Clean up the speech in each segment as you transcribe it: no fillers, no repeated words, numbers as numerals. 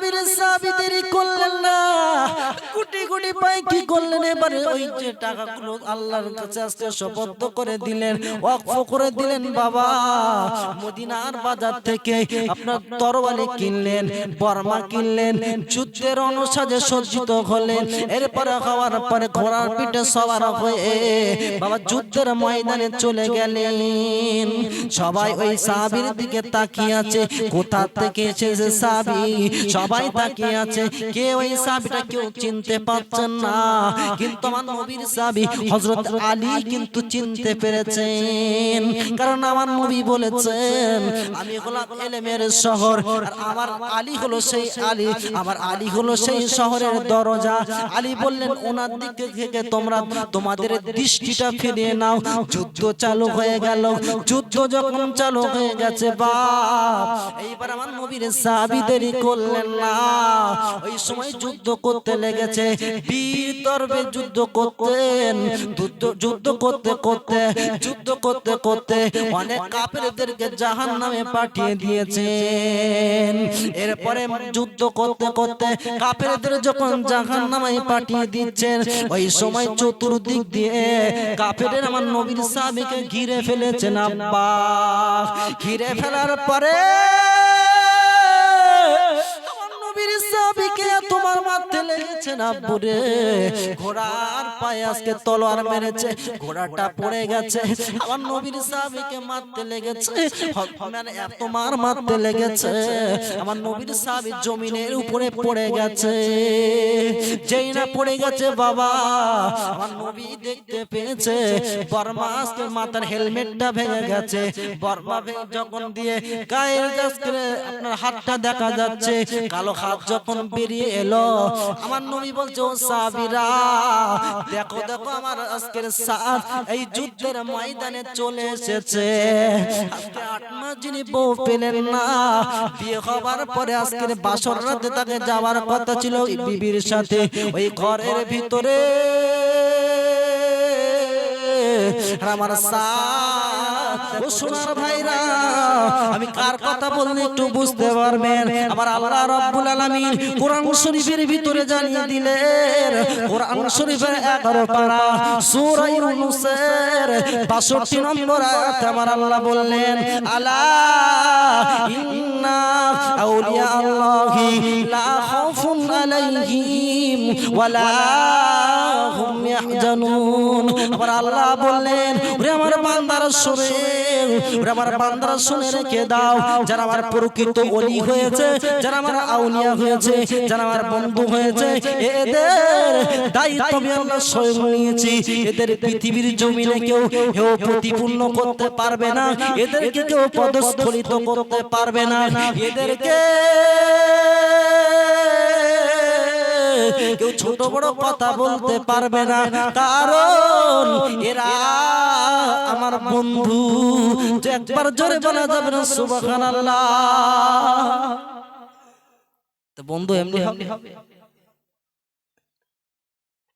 নবীর সাহাবী দেরি করলেন না, কোটি কোটি পায় কি করলেন, এবারে ওই যে টাকাগুলো আল্লাহর কাছে আজকে শপথ করে দিলেন, ওয়াকফ করে দিলেন। বাবা মদিনার বাজার থেকে আপনার তরবারি কিনলেন, বর্মা কিনলেন, যুদ্ধের অনুসাজে সজ্জিত হলেন। এরপরে খাওয়ার পরে ঘোড়ার পিঠে সওয়ার হয়ে বাবা যুদ্ধের ময়দানে চলে গেলেন। সবাই ওই সাহাবীর দিকে তাকিয়ে আছে, কোথা থেকে এসেছে সাহাবী, সবাই তাকিয়ে আছে। কে ওই সাহাবীটা কেউ চিনতে পারছেন না, কিন্তু আমার নবীর সাহাবী হযরত আলী কিন্তু চিনতে পেরেছেন। কারণ আমার নবী বলেছেন, আমি হলাম ইলমের শহর, আর আমার আলী হলো সেই আলী, আমার আলী হলো সেই শহরের দরজা। আলী বললেন, ওনার দিক থেকে তোমরা তোমাদের দৃষ্টিটা ফিরিয়ে নাও। যুদ্ধ চালু হয়ে গেল। যুদ্ধ যখন চালু হয়ে গেছে, বাপ এইবার আমার নবীর সাহাবী দেরি করলেন না, ওই সময় যুদ্ধ করতে লেগেছে। বীর তরবে যুদ্ধ করতেন, যুদ্ধ করতে করতে যুদ্ধ করতে করতে অনেক কাফেরদেরকে জাহান্নামে পাঠিয়ে দিয়েছেন। এরপরে যুদ্ধ করতে করতে কাফেরদের যখন জাহান্নামে পাঠিয়ে দিচ্ছেন, ওই সময় চতুর্দিক দিয়ে কাফেররা আমার নবীর সাহাবীকে ঘিরে ফেলেছেন। আব্বা ঘিরে ফেলার পরে নবীর সাহাবীকে তোমার মারতে লেগেছে না বুরে, ঘোড়ার পায়ে আজকে তলোয়ার মেরেছে, ঘোড়াটা পড়ে গেছে। আমার নবীর সাহাবীকে মারতে লেগেছে, মানে এত মারতে লেগেছে, আমার নবীর সাহাবী জমিনের উপরে পড়ে গেছে। যেই না পড়ে গেছে, বাবা আমার নবী দেখতে পেয়েছে বর্মা আজকে মাথার হেলমেটটা ভেঙে গেছে। বর্মা যখন দিয়ে গায়ের আজকে আপনার হাতটা দেখা যাচ্ছে, কালো হাত যখন বেরিয়ে এলো, আমার নবী বলছে, ও সাহাবীরা দেখো দেখো আমার আজকের সাথ এই যুদ্ধের ময়দানে চলে এসেছে। আজকে 8 মাস যিনি বউ পেলেন না, বিয়ে হবার পরে আজকের বাসর রাতে তাকে যাওয়ার কথা ছিল বিবির সাথে, ওই ঘরের ভিতরে আমার ও সোনার ভাইরা, আমি কার কথা বললে একটু বুঝতে পারবেন। আমার আল্লাহ রাব্বুল আলামিন কোরআন শরীফের ভিতরে জানিয়ে দিলেন, কোরআন শরীফের 11 পারা সূরা ইউনূসের 62 নম্বর আয়াতে আমার আল্লাহ বললেন, আলা ইন্না আউলিয়া আল্লাহি লা খাউফুন আলাইহিম ওয়ালা হুম ইয়াহজানুন। আমার আল্লাহ বললেন, ওরে আমার বান্দারা শুনে, ওরে আমার বান্দারা শুনে রেখে দাও, যারা আমার প্রকৃত ওলি হয়েছে, যারা আমার আউলিয়া হয়েছে, যারা আমার বন্ধু হয়েছে, এদের দায়িত্ব আমি আল্লাহ স্বয়ং নিয়েছি। এদের পৃথিবীর জমিনে কেউ প্রতিপূর্ণ করতে পারবে না, এদেরকে কেউ পদস্খলিত করতে পারবে না, এদেরকে কেউ ছোট বড় কথা বলতে পারবে না, কারণ এরা আমার বন্ধু। একবার জোরে বলা যাবে না সুবহানাল্লাহ? তো বন্ধু এমনি হবে।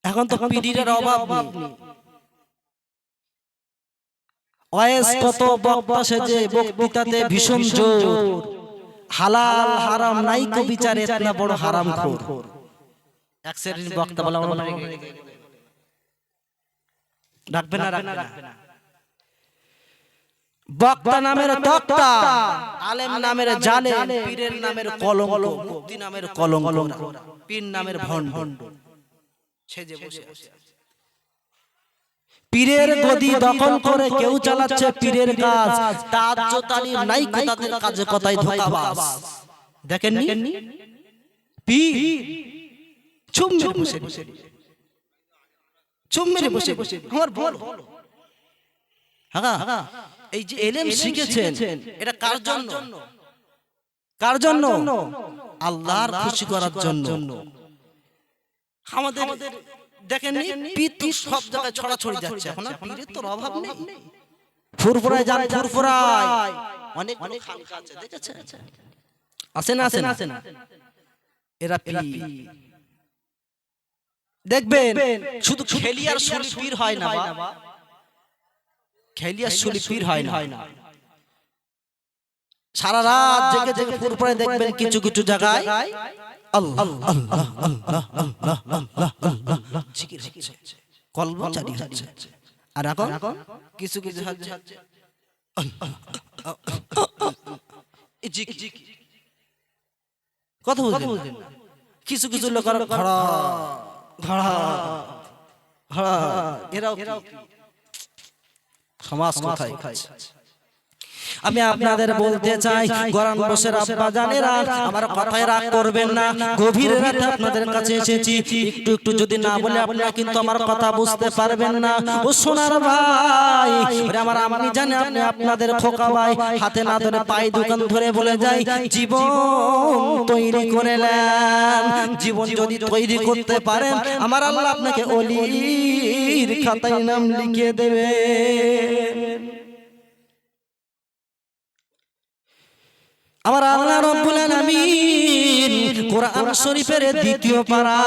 এখন তো পীরের অভাব নেই। ওয়াইজ কত বক্তা সেজে বক্তৃতাতে ভীষণ জোর, হালাল হারাম নাই কো বিচারে এতনা বড় হারামখোর। এক শ্রেণীর বক্তা বলা রাখবে না, বক্তা নামের তক্তা, আলেম নামের জালেম, পীরের নামের কলঙ্ক, মুক্তি নামের কলঙ্ক, পীর নামের ভণ্ড সেজে বসে আছে। পীরের গদি দখল করে কেউ চালাচ্ছে পীরের কাজ, তাজ্জু তালিম নাই তাদের কাজে কথাই ধোঁকাবাজ। দেখেননি পীর চুপ মেরে বসে আমার বল, হ্যাঁ এই যে ইলম শিখেছেন এটা কার জন্য? কার জন্য? আল্লাহর খুশি করার জন্য। আমাদের দেখেন পীর সব জায়গায় ছড়াছড়ি যাচ্ছে, এখন পীরের তো অভাব নেই। ফুরফুরায় যান, ফুরফুরায় অনেক খানকা আছে, দেখেছেন? আছে না? এরা পীর। দেখবেন শুধু খেলিয়ার সুলি পীর হয় না, খেলিয়ার সুলি পীর হয় না। সারা রাত জেগে জেগে পুরপুরে দেখবেন কিছু কিছু জায়গায় আল্লাহ আল্লাহ আল্লাহ আল্লাহ আল্লাহ আল্লাহ জিকির হচ্ছে, কলব জারি হচ্ছে। আর এখন কিছু কিছু হচ্ছে কথা বুঝলেন? কিছু কিছু লোক ঘড়া ঘড়া ঘড়া এরাও সমাজ কোথায় খাচ্ছে। আমি আপনাদের বলতে চাই কোরআন বসের আব্বা জানেরা আমার কথায় রাগ করবেন না। গভীর রাতে আপনাদের কাছে এসেছি, একটু একটু যদি না বলে আপনারা কিন্তু আমার কথা বুঝতে পারবেন না। ও সোনার ভাই, আমার আম্মি জানে আপনি আপনাদের খোকা ভাই হাতে না ধরে পায়ে দোকান ধরে বলে যাই জীবন তৈরি করে নেন। জীবন যদি তৈরি করতে পারেন আমার আল্লাহ আপনাকে ওলির খাতায় নাম লিখে দেবে। আমার আল্লাহ রাব্বুল আলামিন কোরআন শরীফের দ্বিতীয় পারা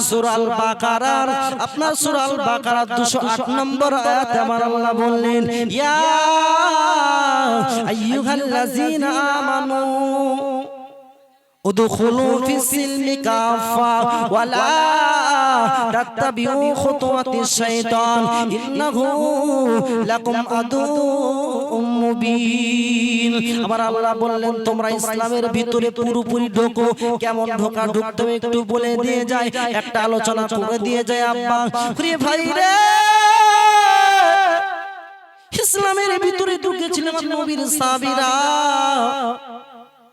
সূরা আল বাকারার আপনার সূরা আল বাকারার 208 নম্বর আয়াতে আমার আল্লাহ বললেন ইয়া আইয়ুহাল্লাযীনা আমানু উদখুলু ফিস-সিলমি কাফা ওয়া লা তাত্তাবিউ খুতুওয়াতিশ শাইতান ইন্নাহু লাকুম আদুউম মুবিন। আমার আল্লাহ বললেন তোমরা ইসলামের ভিতরে পুরোপুরি ঢোকো। কেমন ঢোকা ঢুকতে একটু বলে দিয়ে যায়, একটা আলোচনা করে দিয়ে যায়। আব্বা প্রিয় ভাই রে, ইসলামের ভিতরে ঢুকেছিলেন নবীর সাহাবীরা,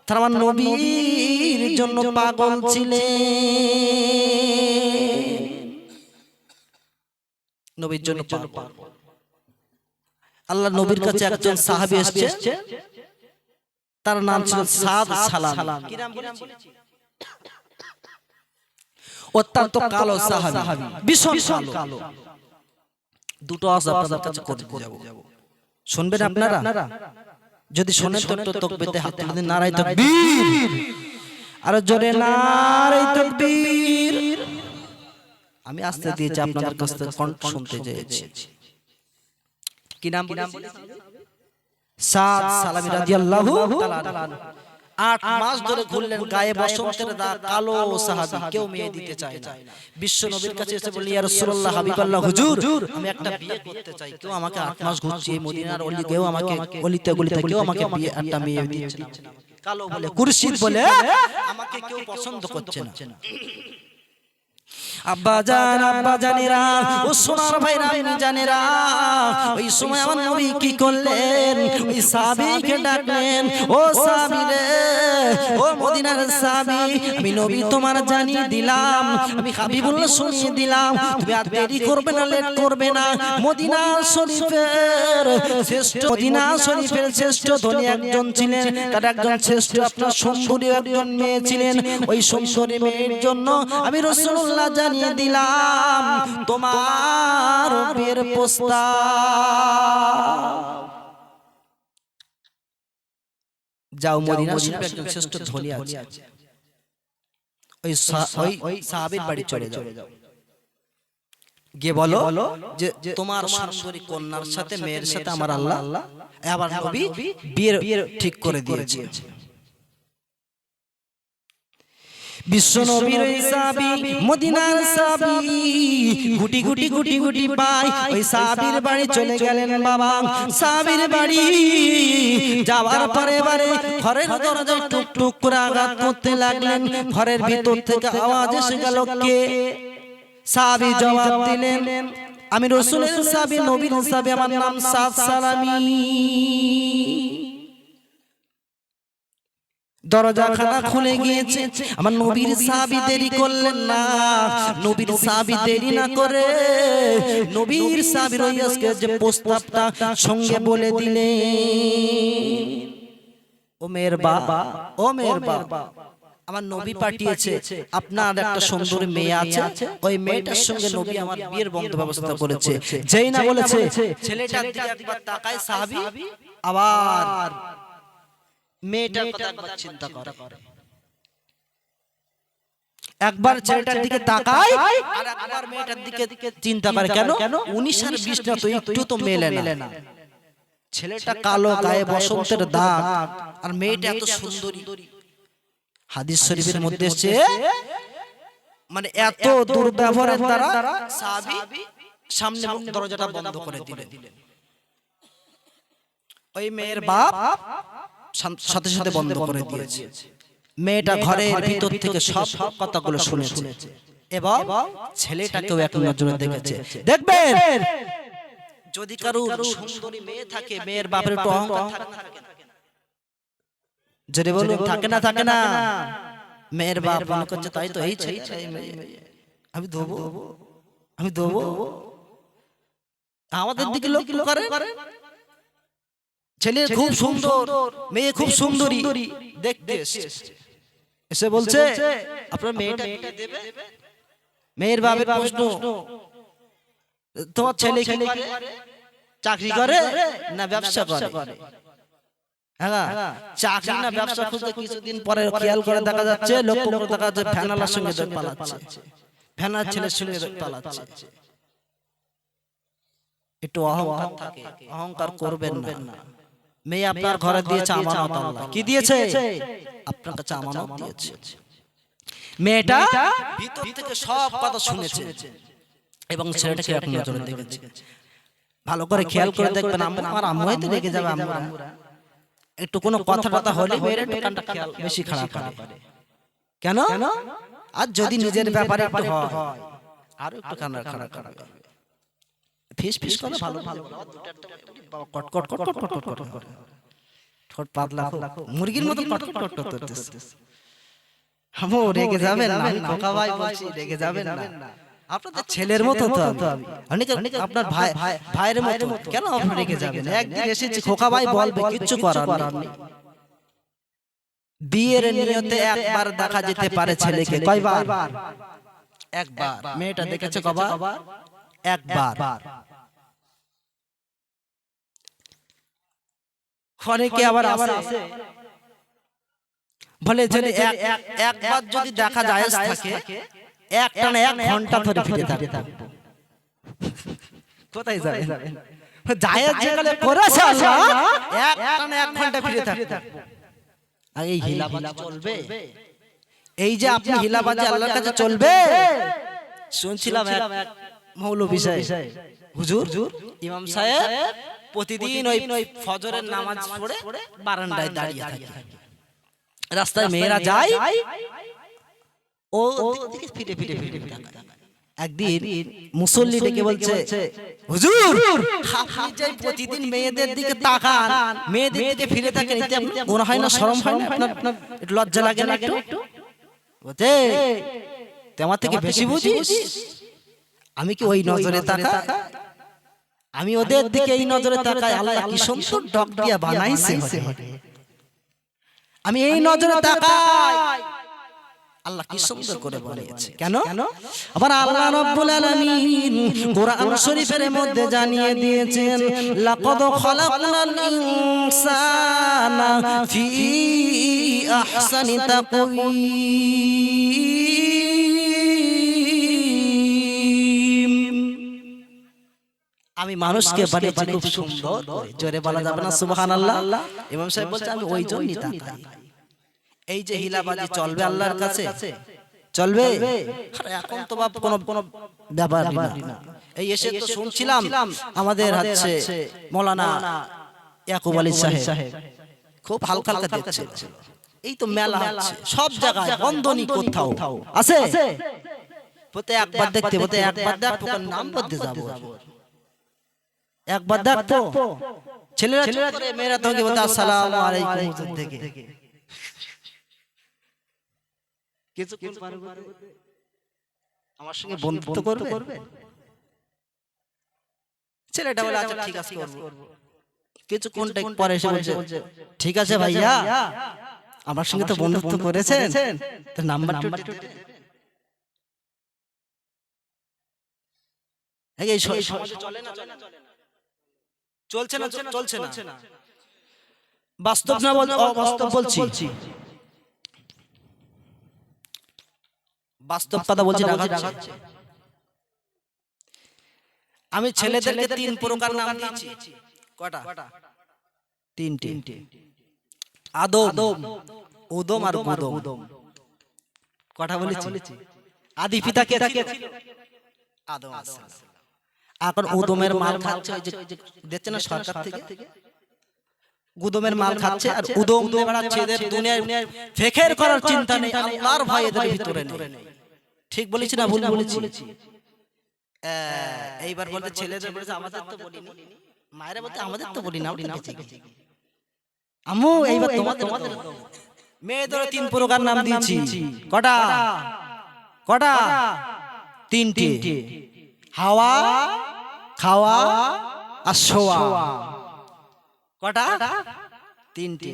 তারা আমার নবীর জন্য পাগল ছিলেন, নবীর জন্য পাগল। আল্লাহ নবীর কাছে একজন সাহাবী এসেছে, তার নাম ছিল সাদ সালাম। কি নাম বলেছি? অত্যন্ত কালো সাহাবী, ভীষণ কালো। দুটো আওয়াজ আপনাদের কাছে করতে যাব, শুনবেন আপনারা? যদি শোনেন তো একটু তাকবীরতে হাত তুলে নারায়ে তাকবীর, আর জোরে নারায়ে তাকবীর। আমি আস্তে দিয়েছি আপনাদের কাছ থেকে কণ্ঠ শুনতে চেয়েছি। কি নাম বলেছি? সাদ সালামী রাদিয়াল্লাহু তাআলা। 8 মাস ধরে ঘুরলেন, গায়ে বসন্তের দাগ, কালো সাহাবী, কেউ মেয়ে দিতে চায় না। বিশ্ব নবীর কাছে এসে বলি ইয়া রাসূলুল্লাহ হাবিবাল্লাহ হুজুর, আমি একটা বিয়ে করতে চাই। কেউ আমাকে 8 মাস ঘুরছি এই মদিনার অলি, কেউ আমাকে অলিতে গলিতে কেউ আমাকে বিয়ে একটা মেয়ে দিচ্ছে না। কালো বলে, কুরশিদ বলে আমাকে কেউ পছন্দ করছে না। আব্বা জানেরা, ও সোনার ভাইরা আপনি জানেরা, ওই সময় আমার নবী কি করলেন? ওই সাহাবীকে ডাকলেন, ও সাহাবী রে, ও মদিনার সাহাবী, আমি নবী তোমার জানিয়ে দিলাম, আমি হাবিবুল্লাহ শুনিয়ে দিলাম, তুমি আর দেরি করবে না, লেট করবে না। মদিনা শরীফের শ্রেষ্ঠ ধনী একজন ছিলেন, তার একজন শ্রেষ্ঠ আপনার সুন্দরী একজন মেয়ে ছিলেন। ওই সুন্দরী মেয়ের জন্য আমি রাসূলুল্লাহ জানিয়ে দিলাম তোমার বিয়ের প্রস্তাব। যাও মদিনা শরীফে একজন শ্রেষ্ঠ ধনী আছে, ওই সাহাবীর বাড়ি চলে যাও, গিয়ে বলো যে তোমার সুন্দরী কন্যার সাথে মেয়ের সাথে আমার আল্লাহ আবার নবী বিয়ের ঠিক করে দিয়েছে। বিশ্ব নবীর ওই সাহাবী, মদিনার সাহাবী, গুটি গুটি গুটি গুটি পায় ওই সাহাবীর বাড়ি চলে গেলেন। বাবা সাহাবীর বাড়ি যাওয়ার পরে বারে ঘরের দরজায় টুক টুক করে আঘাত করতে লাগলেন। ঘরের ভিতর থেকে আওয়াজ এসে গেল, কে? সাহাবী জবাব দিলেন, আমি রাসূলের সাহাবী, নবীর সাহাবী, আমার নাম সাদ সালামী। দরজাখানা খুলে গিয়েছে, আমার নবীর সাহাবী দেরি করলেন না। নবীর সাহাবী দেরি না করে নবীর সাহাবীর ওই আজকে যে প্রস্তাবটা সঙ্গে বলে দিলেন, ও মেয়ের বাবা, ও মেয়ের বাবা, আমার নবী পাঠিয়েছে, আপনার একটা সুন্দর মেয়ে আছে, ওই মেয়েটার সঙ্গে নবী আমার বিয়ের বন্ধ ব্যবস্থা করেছে। যেই না বলেছে, ছেলেটার দিকে একবার তাকায় সাহাবী, আবার মেয়েটার কথা একবার চিন্তা করে, একবার ছেলেটার দিকে তাকায় আর একবার মেয়েটার দিকে চিন্তা করে। কেন? 19 আর 20 না তো একটু তো মেলে না। ছেলেটা কালো, গায়ে বসন্তের দাগ, আর মেয়েটা এত সুন্দরী। হাদিস শরীফের মধ্যে এসেছে মানে এত দুর্ব্যবহারের দ্বারা সাহাবী সামনে দরজাটা বন্ধ করে দিলেন। ওই মেয়ের বাপ সাথে সাথে বন্ধ করে দিয়েছে। মেয়েটা ঘরের ভিতর থেকে সব কথাগুলো শুনেছে এবং ছেলেটাকেও এক নজরে দেখেছে। দেখবেন যদি কারো সুন্দরী মেয়ে থাকে, মেয়ের বাপের একটু অহংকার থাকে না? যদি বলুন থাকে না, থাকে না? মেয়ের বাপ মনে করছে তাই তো, এই ছেলে আমি দেবো, আমি দেবো। আমাদের দিকে লোক করে, ছেলে খুব সুন্দর, মেয়ে খুব সুন্দরী, দেখতে এসে বলছে আপনার মেয়েটা দেবে। মেয়ের বাপের প্রশ্ন, তোমার ছেলে কি চাকরি করে না ব্যবসা করে? হ্যাঁ, চাকরি না ব্যবসা খুঁজতে কিছুদিন পরে খেয়াল করে দেখা যাচ্ছে, লক্ষ্য করে দেখা যাচ্ছে ফ্যানালার সঙ্গে পালাচ্ছে, ফ্যানার ছেলের সঙ্গে পালাচ্ছে। একটু অহংকার থাকে, অহংকার করবেন না। মেয়ে আপনার ঘরে দিয়েছে আমানত, আল্লাহ কি দিয়েছে? আপনার কাছে আমানত দিয়েছে। মেয়েটা ভিতর থেকে সব কথা শুনেছে এবং ছেলেটাকে এক নজরে দেখেছে। ভালো করে খেয়াল করে দেখবেন, আমার আম্মুই তো রেগে যাবে। আমরা একটু কোনো কথা হলে মেয়ের একটু কানটা খেয়াল বেশি খারাপ করে। কেন? আর যদি নিজের ব্যাপারে একটু হয় আর একটু কান্না খারাপ করে, ফিস ফিস করে ভালো ভালো কট কট কট কট কট কট কট ঠোঁট পাতলা মুরগির মতো কট কট কট করতেছে। আমো রেগে যাবেন না, আমি খোকা ভাই বলছি, রেগে যাবেন না। আপনাদের ছেলের মতো তো আমি, আপনার ভাইয়ের মতো, কেন আপনি রেগে যাবেন? একদিন এসেছি, খোকা ভাই বলবে, কিচ্ছু করার নেই। বিয়ের নিয়তে একবার দেখা যেতে পারে ছেলেকে। কয়বার? একবার। মেয়েটা দেখেছে কবার? একবার। অনেকে আবার আছে বলে যদি একবার যদি দেখা যায় থাকে, একটানা 1 ঘন্টা ধরে ফিরে থাকবে। কোথায় যাবে? জায়েজ যেগুলো করেছে আল্লাহ, একটানা 1 ঘন্টা ফিরে থাকবে। আর এই হিলাবাজি চলবে, এই যে আপনি হিলাবাজি আল্লাহর কাছে চলবে। শুনছিলাম এক মৌলভী সাহেব, হুজুর ইমাম সাহেব প্রতিদিন ওই ফজরের নামাজ পড়ে বারান্দায় দাঁড়িয়ে থাকে। রাস্তায় মেয়েরা যায়, ও দিকে ফিরে ফিরে ফিরে তাকায়। একদিন মুসল্লি ডেকে বলছে, হুজুর আপনি যে প্রতিদিন মেয়েদের দিকে তাকান, মেয়েদের দিকে ফিরে থাকেন, এতে আপনার গুনাহ হয় না, শরম হয় না? আপনার একটু লজ্জা লাগে না? একটু বলতে তোমার থেকে বেশি বুঝিস? আমি কি ওই নজরে তাকাই? আমি ওদের দিকে এই নজরে তাকাই। আল্লাহ কি সুন্দর ডক দিয়া বানাইছে, আমি এই নজরে তাকাই। আল্লাহ কি সুন্দর করে বানিয়েছে। কেন? আবার আল্লাহ রাব্বুল আলামিন কোরআন শরীফের মধ্যে জানিয়ে দিয়েছেন, লাকাদ খালাকনাল ইনসানা ফি আহসানি তাকওয়িম। আমি মানুষকে বানিয়েছি খুব সুন্দর করে। জোরে বলা যাবে না সুবহানাল্লাহ? ইমাম সাহেব বলছে আমি ওই জন্যই তাকাই। এই যে হিলাবাজি চলবে আল্লাহর কাছে, চলবে? আরে এখন তো বাপ কোনো ব্যাপার না। এই এসে তো শুনছিলাম আমাদের হচ্ছে মাওলানা ইয়াকুব আলী সাহেব খুব হালকা হালকা দিচ্ছে। এই তো মেলা হচ্ছে সব জায়গায়, বন্ধনী কোথাও আছে? বলতে একবার দেখতে, বলতে একবার দেখ, তোর নাম বলতে যাবো, একবার দেখ তো। ছেলেরা করে, মেয়েরা তোকে বলতে আসসালামু আলাইকুম হুজুর থেকে। আমার সঙ্গে বন্ধুত্ব করবে? ছেলেটা বলে আচ্ছা ঠিক আছে করব। কিছুক্ষণ পরে এসে বলছে, ঠিক আছে ভাইয়া, আমার সঙ্গে তো বন্ধুত্ব করেছেন, তো নাম্বারটা এই চলে না, চলছে না, চলছে না। বাস্তব না বল, অবাস্তব বলছি, বাস্তব কথা বলছি। আমি ছেলেদেরকে 3 প্রকার নাম দিয়েছি। কটা? তিনটে, আদম, উদম আর গুদম। কথা বলেছি? আদি পিতা কে ছিল? আদম আলাইহিস সালাম। এখন উদমের মাল খাচ্ছে, ওই যে দেখছেন না সরকার থেকে, গুদমের মাল খাচ্ছে, আর উদম নিয়ে বেড়াচ্ছে। এদের দুনিয়ায় ফেখের করার চিন্তা নেই, আল্লাহর ভয় এদের ভিতরে নেই। ঠিক বলেছি না ভুল বলেছি? এইবার বলতে ছেলেদের বলেছে আমাদের তো বলিনি, মায়েরা বলতে আমাদের তো বলি না, আম্মু এইবার তোমাদের। মেয়েদের তিন প্রকার নাম দিয়েছি। কটা? কটা? তিনটে, হাওয়া, খাওয়া আর শোয়া। কটা? তিনটে।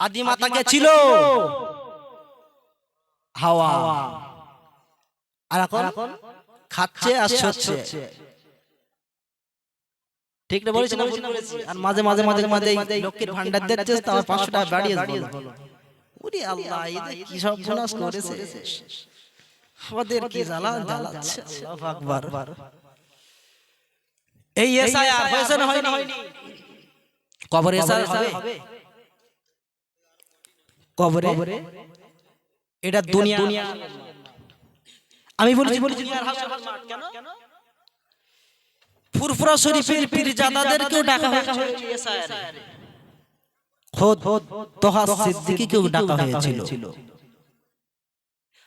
আদি মাতা কে ছিল? হাওয়া। আর এখন খাচ্ছে আর শোচ্ছে। ঠিক না বলেছি না? আর মাঝে মাঝে মাঝে মাঝে লক্ষ্মীর ভান্ডার দিচ্ছে, তার 500 টাকা বাড়িয়ে বলো। ওরে আল্লাহ, এদের কি সব গুনাহ করেছে, ওদের কি জ্বালা জ্বালাচ্ছে। আল্লাহু আকবার। এই এসআইআর হয়েছে না হয়নি? কবরে এসআইআর হবে? কবরে এটা দুনিয়া। আমি বলেছি দুনিয়ার হাসর মাঠ। কেন? ফুরফুরা শরীফের পীরজাদাদেরকেও ডাকা হয়েছিল এসআইআর। খোদ তোহা সিদ্দিকীকেও ডাকা হয়েছিল।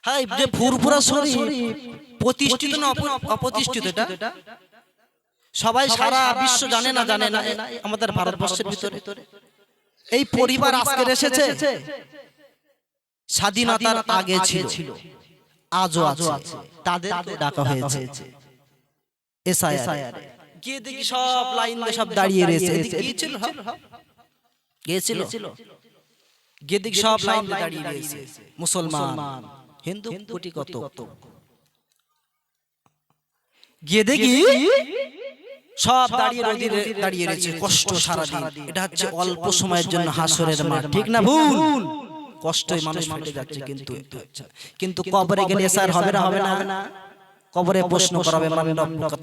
হ্যাঁ, যে ফুরফুরা শরীফ প্রতিষ্ঠিত না অপ্রতিষ্ঠিত এটা সবাই সারা বিশ্ব জানে না আমাদের ভারতবর্ষের ভিতরে এই পরিবার আজকে এসেছে, স্বাধীনতার আগে ছিল, আজও আছে, তাদের ডাকা হয়েছে এসআইআর। গিয়ে দেখি সব লাইন দিয়ে সব দাঁড়িয়ে রয়েছে। গিয়েছিল গিয়ে দেখি সব লাইন দিয়ে দাঁড়িয়ে রয়েছে, মুসলমান, হিন্দু, কোটি কত। গিয়ে দেখি সব দাঁড়িয়ে রয়েছে, কষ্ট সারাদিন। এটা হচ্ছে অল্প সময়ের জন্য হাসরের মাঠ, ঠিক না ভুল? কষ্টই মানুষ ফেটে যাচ্ছে, কিন্তু কবরে গেলে এসআইআর হবে না? কবরে প্রশ্ন করাবে,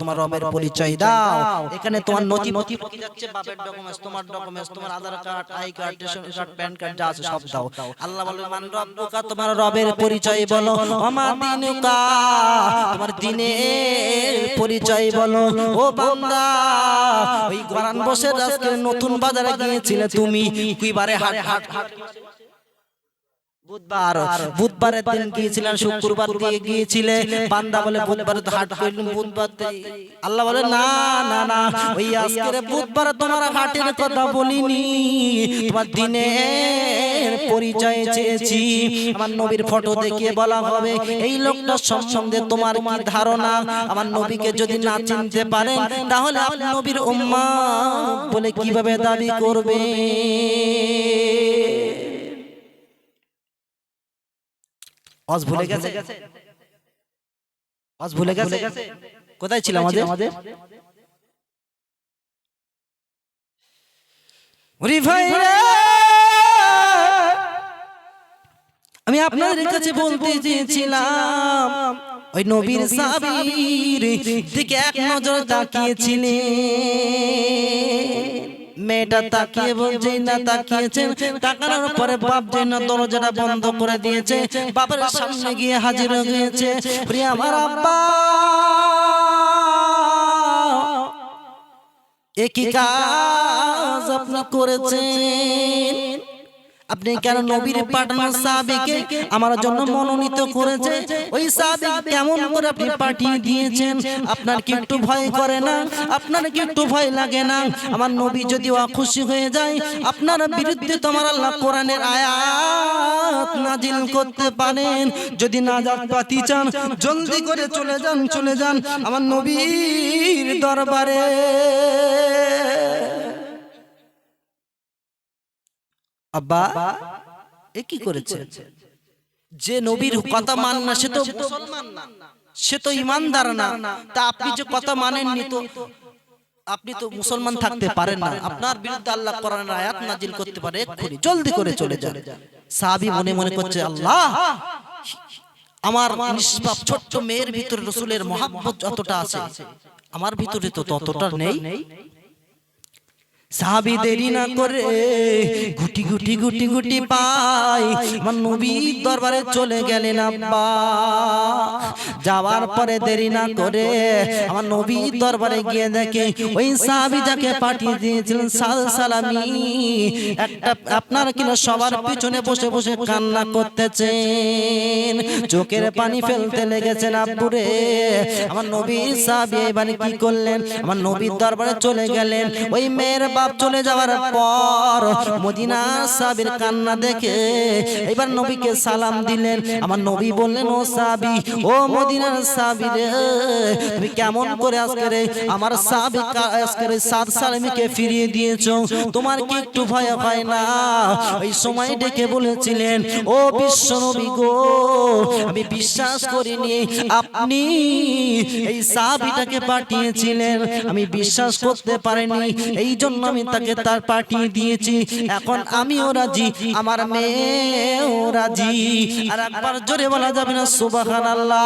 তোমার রবের পরিচয় দাও। এখানে তোমার নথি কি যাচ্ছে, বাপের ডকুমেন্টস, তোমার ডকুমেন্টস, তোমার Aadhaar card, I card, ration card, PAN card যা আছে সব দাও। আল্লাহ বলে মান রব্বুকা, তোমার রবের পরিচয় বলো। ওমা দিনুকা, তোমার দিনের পরিচয় বলো। ও বান্দা, ওই কোরআন বসে আজকে নতুন বাজারে গিয়েছিলে তুমি, কিবারে হাট বুধবারের দিন গিয়েছিলেন, শুক্রবার দিয়ে গিয়েছিলে। বান্দা বলে বুধবার হাট করলাম, বুধবার। আল্লাহ বলে না, ওই আজকের বুধবার তোমার হাটের কথা বলিনি, তোমার দিনের পরিচয় চেয়েছি। আমার নবীর ফটো দেখিয়ে বলা হবে এই লোকটার সম্বন্ধে তোমার কি ধারণা। আমার নবীকে যদি না চিনতে পারেন তাহলে আপনি নবীর উম্মত বলে কিভাবে দাবি করবে? আজ ভুলে গেছে? কোথায় ছিল আমাদের? আমি আপনাদের কাছে বলতে চেয়েছিলাম, ওই নবীর সাহাবীর দিকে এক নজর তাকিয়েছিলেন। মেয়েটা তাকিয়ে বলছে না, তাকিয়েছেন, তাকানোর পরে বাপ যে না দরজাটা বন্ধ করে দিয়েছে, বাবার সামনে গিয়ে হাজির হয়েছে। প্রিয় আমার আব্বা, একই কাজ আপনি করেছেন। আপনি কেন নবীর পাঠানো সাহাবীকে আমার জন্য মনোনীত করেছে? ওই সাহাবী কেমন করে আপনি পাঠিয়ে দিয়েছেন? আপনার কি একটু ভয় করে না? আপনার কি একটু ভয় লাগে না? আমার নবী যদি অখুশি হয়ে যায়, আপনার বিরুদ্ধে তোমার আল্লাহ কোরআনের আয়াত নাজিল করতে পারেন। যদি নাজাত পাতি চান, জলদি করে চলে যান আমার নবীর দরবারে। আব্বা এ কি করেছে? যে নবীর কথা মান না সে তো মুসলমান না, সে তো ইমানদার না। তা আপনি যে কথা মানেননি, তো আপনি তো মুসলমান থাকতে পারেন না। আপনার বিরুদ্ধে আল্লাহ কোরআনের আয়াত নাজিল করতে পারে, এক্ষুনি জলদি করে চলে যান। সাহাবী মনে মনে করছে, আল্লাহ, আমার নিষ্পাপ ছোট্ট মেয়ের ভিতরে রাসূলের মহব্বত যতটা আছে, আমার ভিতরে তো ততটা নেই। সাহাবী দেরি না করে গুটি গুটি গুটি গুটি পায় আমার নবীর দরবারে চলে গেলেন। আব্বা যাওয়ার পরে দেরি না করে আমার নবীর দরবারে গিয়ে দেখে ওই সাহাবী যাকে পাঠিয়ে দিয়েছিলেন সালামি একটা আপনার কিনা সবার পিছনে বসে বসে কান্না করতেছেন, চোখের পানি ফেলতে লেগেছেন। আব্বুরে আমার নবীর সাহাবী এবার কি করলেন, আমার নবীর দরবারে চলে গেলেন। ওই মেয়ের বাপ চলে যাওয়ার পর মদিনার সাহাবীর কান্না দেখে এবার নবীকে সালাম দিলেন। আমার নবী বললেন, ও সাহাবী, ও মদিনার সাহাবী রে, তুমি কেমন করে আজকে আমার সাহাবী আজকে সাদ সালামীকে ফিরিয়ে দিয়েছো, তোমার কি একটু ভয় হয় না? ওই সময় ডেকে বলেছিলেন, ও বিশ্ব নবী গো, আমি বিশ্বাস করিনি আপনি এই সাহাবীটাকে পাঠিয়েছিলেন, আমি বিশ্বাস করতে পারিনি, এই জন্য আমি তাকে তার পাঠিয়ে দিয়েছি। এখন আমিও রাজি, আমার মেয়েও রাজি। আর একবার জোরে বলা যাবে না সুবহানাল্লাহ?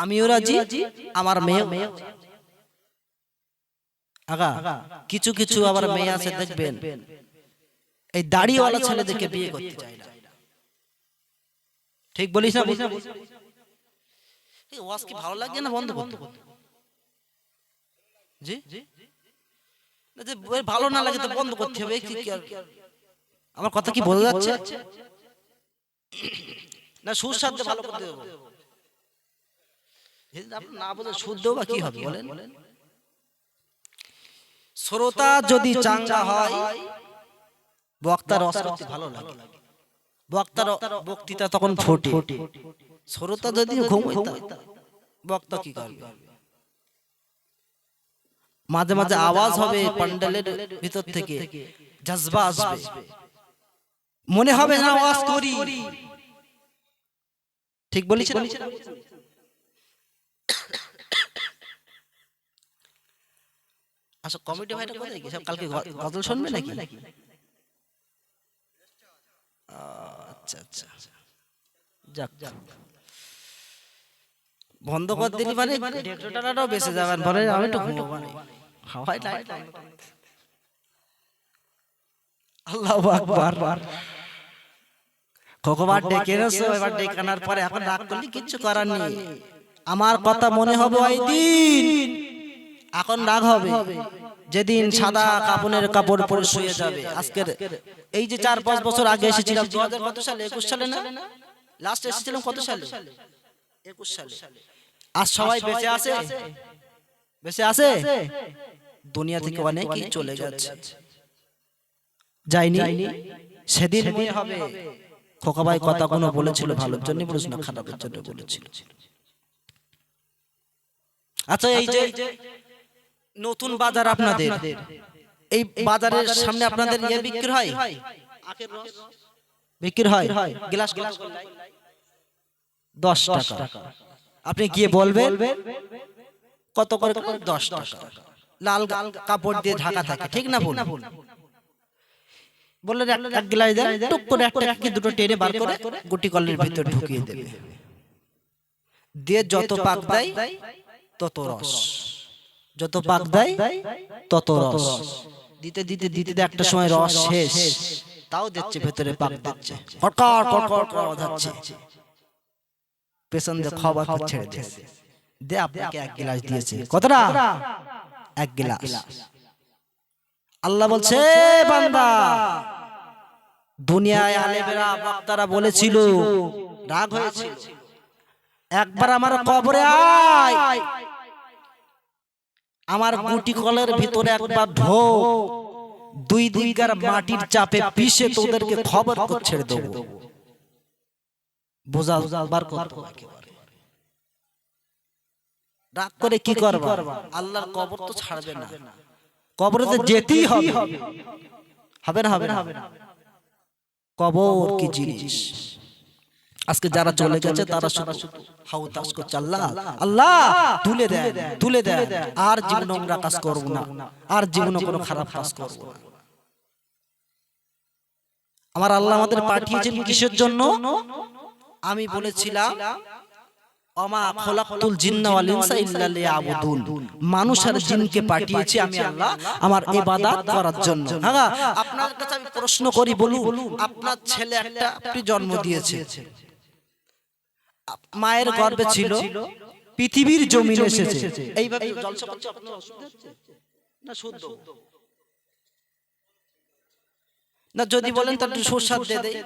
আমিও রাজি, আমার মেয়েও। আগা কিছু কিছু আবার মেয়ে আছে দেখবেন এই দাড়িওয়ালা ছেলেদেরকে বিয়ে করতে চায় না। ঠিক বলিস না? এই ওয়াজ কি ভালো লাগে না বন্ধ করতে? জি না, যে ভালো না লাগে তো বন্ধ করতে হবে। আমার কথা কি বোঝা যাচ্ছে না? সুস্বাদে ভালো করতে হবে। আপনি না বলে শুদ্ধ বা কি হবে বলেন? শ্রোতা যদি চাঙ্গা হয় বক্তার অস্বস্তি ভালো লাগে, বক্তার বক্তৃতা তখন ফোটে। শ্রোতা যদি ঘুমোয় বক্তা কি করবে? মাঝে মাঝে আওয়াজ হবে প্যান্ডেলের ভিতর থেকে, জজবা আসবে, মনে হবে না আওয়াজ করি। ঠিক বলেছি না? আচ্ছা কমিটি ভাইটা কোথায় কি সব কালকে গজল শুনবে নাকি? আচ্ছা আচ্ছা, যাক যাক, বন্ধ করে দিলি মানে ডেকোরেটরটাও বেঁচে যাবেন। বলে আমি তো ঘুমাবো না, হাওয়ায় লাইট। আল্লাহু আকবার। কতবার ডেকে এনেছো, এবার ডেকে আনার পরে এখন রাগ করলে কিচ্ছু করার নেই। আমার কথা মনে হবে ওই দিন, এখন রাগ হবে যেদিন সাদা কাপড়ের কাপড় পরে শুয়ে যাবে। আজকের এই যে 4-5 বছর আগে এসেছিলাম, 2000 কত সালে? 21 সালে না? লাস্ট এসেছিলাম কত সালে? 21 সালে। আজ সবাই বেঁচে আছে? বেঁচে আছে? দুনিয়া থেকে অনেকেই চলে গেছে, যায়নি। সেদিন মনে হবে খোকা ভাই কথা কোনো বলেছিল ভালোর জন্য বলেছিল না খারাপের জন্য বলেছিল। আচ্ছা এই যে নতুন বাজার আপনাদের, এই বাজারের সামনে আপনাদের ইয়ে বিক্রি হয়, আখের রস বিক্রি হয়, গ্লাস 10 টাকা। আপনি গিয়ে বলবেন কত করে? 10 টাকা। লাল কাপড় দিয়ে ঢাকা থাকে, ঠিক না ভুল? বললেন এক গ্লাস দেন, টুক করে একটা কি দুটো টেনে বার করে গুটি কলের ভিতর ঢুকিয়ে দেবে, দিয়ে যত পাক দেয় তত রস, যত পাক দেয় তত রস, দিতে দিতে দিতে একটা সময় রস শেষ, তাও দিচ্ছে ভেতরে পাক দিচ্ছে, কড়কড় কড়কড় আওয়াজ হচ্ছে, পেছন দিয়ে খাবার ছেড়ে দিয়েছে, দে আপনাকে এক গ্লাস দিয়েছে। কতটা? এক গ্লাস। আল্লাহ বলছে, বান্দা, দুনিয়ায় আলেমেরা বক্তারা বলেছিল, রাগ হয়েছিল, একবার আমার কবরে আয়, আমার গুটি কলের ভিতরে একবার ঢোক, 2 দিককার মাটির চাপে পিষে তোদেরকে খবর করে ছেড়ে দেব। বোঝাবার কথা একেবারে। রাগ করে কি করবা? আল্লাহর কবর তো ছাড়বে না, কবরে তো যেতেই হবে। হবে না? হবে না? কবর কি জিনিস? আজকে যারা চলে গেছে তারা শুধু হাউতাস করছে, আল্লাহ আল্লাহ তুলে দেন, তুলে দেন, আর জীবনে নোংরা কাজ করব না, আর জীবনে কোনো খারাপ কাজ করব না। আমার আল্লাহ আমাদের পাঠিয়েছেন কিসের জন্য? আমি বলেছিলাম ওমা খলাকতুল জিন্না ওয়াল ইনসা ইল্লা লিয়াবুদুন, মানুষ আর জিনকে পাঠিয়েছি আমি আল্লাহ আমার ইবাদত করার জন্য। হ্যাঁ, আপনার কাছে আমি প্রশ্ন করি, বলুন আপনার ছেলে একটা আপনি জন্ম দিয়েছে, মায়ের গর্ভে ছিল, পৃথিবীর জমিনে এসেছে, এইভাবে জলসা করছে, আপনার অসুবিধা হচ্ছে না? শুদ্ধ না? যদি বলেন তাহলে একটু সুস্বাদ দিয়ে দেই।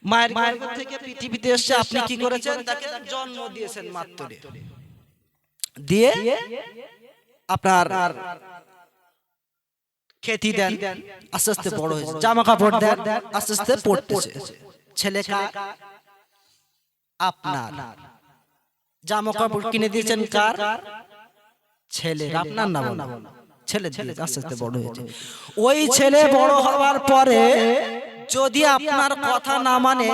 মায়ের গর্ভ থেকে পৃথিবীতে এসে আপনি কি করেছেন? তাকে জন্ম দিয়েছেন মাত্র, দিয়ে আপনার খেতি দেন, আস্তে আস্তে বড় হয়েছে, জামা কাপড় দেন, আস্তে আস্তে পড়তেছে। ছেলে আপনার, জামা কাপড় কিনে দিয়েছেন কার? ছেলে। আপনার নাম ছেলে, আস্তে আস্তে বড় হয়েছে। ওই ছেলে বড় হওয়ার পরে যদি আপনার কথা না মানে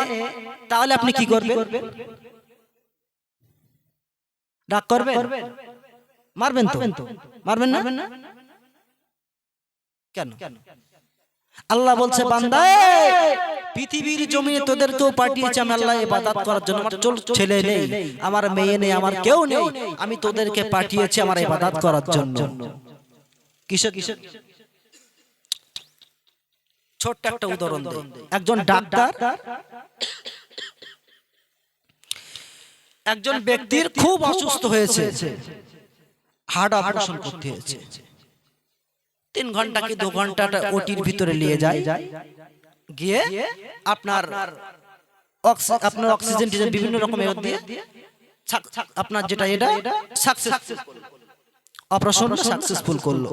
তাহলে আপনি কি করবেন? রাগ করবেন? মারবেন তো? মারবেন না? কেন? আল্লাহ বলছে বান্দা পৃথিবীর জমিনে তোদেরকেও পাঠিয়েছি আমি আল্লাহ ইবাদত করার জন্য। আমার ছেলে নেই, আমার মেয়ে নেই, আমার কেউ নেই, আমি তোদেরকে পাঠিয়েছি আমার ইবাদত করার জন্য। কিসের? ছোট্ট একটা উদাহরণ দেই। একজন ডাক্তার একজন ব্যক্তির খুব অসুস্থ হয়েছে, হার্ট অপারেশন করতে হয়েছে। 3 ঘন্টা কি 2 ঘন্টা ওটির ভিতরে নিয়ে যায়, গিয়ে আপনার অক্সিজেন বিভিন্ন রকমের দিয়ে আপনার যেটা এটা অপারেশন সাকসেসফুল করলো।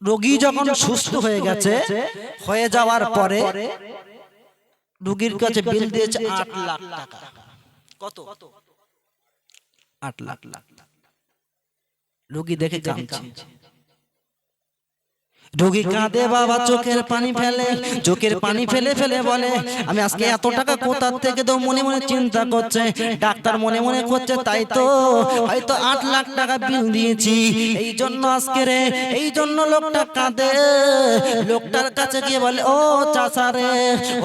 রোগী যখন সুস্থ হয়ে গেছে, হয়ে যাওয়ার পরে রোগীর কাছে বিল দিয়েছে 8 লাখ টাকা। কত? 8 লাখ। রোগী দেখে কাঁদছে, রোগী কাঁদে বাবা, চোখের পানি ফেলে ফেলে বলে আমি আজকে এত টাকা কোথা থেকে দেব? মনে মনে চিন্তা করছে। ডাক্তার মনে মনে করছে তাই তো, হয়তো 8 লাখ টাকা বিল দিয়েছি, এই জন্য আজকে রে, এই জন্য লোকটা কাঁদে। লোকটার কাছে গিয়ে বলে ও চাচা রে,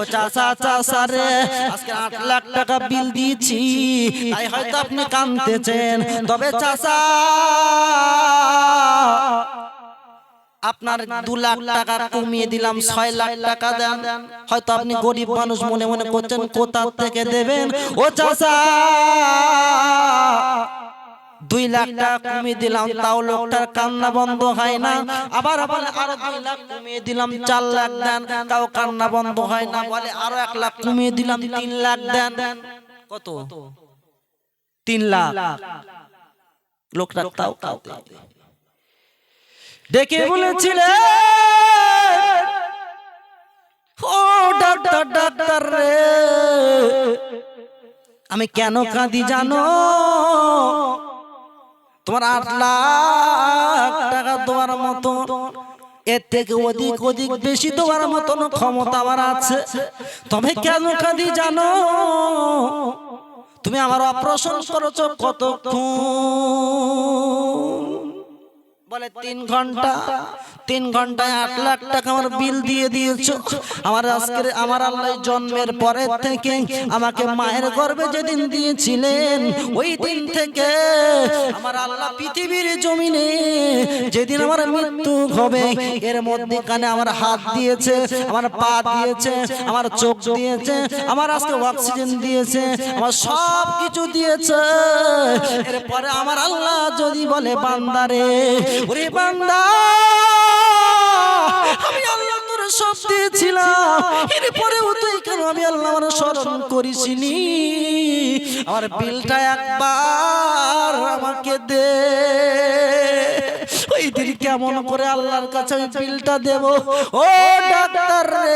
ও চাচা রে, আজকে 8 লাখ টাকা বিল দিয়েছি, তাই হয়তো আপনি কাঁদতেছেন। তবে চাচা আপনার 2 লাখ টাকা কমিয়ে দিলাম, 6 লাখ টাকা দেন। হয়তো আপনি গরিব মানুষ, মনে মনে করছেন কোথা থেকে দেবেন? ও চাচা 2 লাখ টাকা কমিয়ে দিলাম, তাও লোকটার কান্না বন্ধ হয় না। আবার আরো 2 লাখ কমিয়ে দিলাম, 4 লাখ দেন, তাও কান্না বন্ধ হয় না। বলে আরো 1 লাখ কমিয়ে দিলাম, 3 লাখ দেন। কত? 3 লাখ। লোকটা তাও কাঁদে। ডেকে বলেছিলেন ও ডাক্তার রে, আমি কেন কাঁদি জানো? তোমার 8 লাখ টাকা তোমার মতো, এর থেকে অধিক বেশি তোমার মতন ক্ষমতা আমার আছে। তবে কেন কাঁদি জানো? তুমি আমার অপারেশন করেছো কতক্ষণ? বলে 3 ঘন্টা। 3 ঘন্টায় 8 লাখ টাকা আমার বিল দিয়ে দিয়েছো। আমার আল্লাহ জন্মের পরে থেকে আমাকে মায়ের গর্ভে যেদিন দিয়েছিলেন, ওই দিন থেকে আমার আল্লাহ পৃথিবীর জমিনে যেদিন আমার মৃত্যু হবে, এর মধ্যখানে আমার হাত দিয়েছে, আমার পা দিয়েছে, আমার চোখ দিয়েছে, আমার আজকে অক্সিজেন দিয়েছে, আমার সব কিছু দিয়েছে। এরপরে আমার আল্লাহ যদি বলে বান্দারে, ওরে বান্দা আমি আল্লাহ তোর সব দিয়েছিলাম, এরপরেও তুই কেন আমি আল্লাহ আমার স্মরণ করিসনি? আমার বিলটা একবার আমাকে দে। ওই দিন কেমন করে আল্লাহর কাছে আমি বিলটা দেব? ও ডাক্তার রে,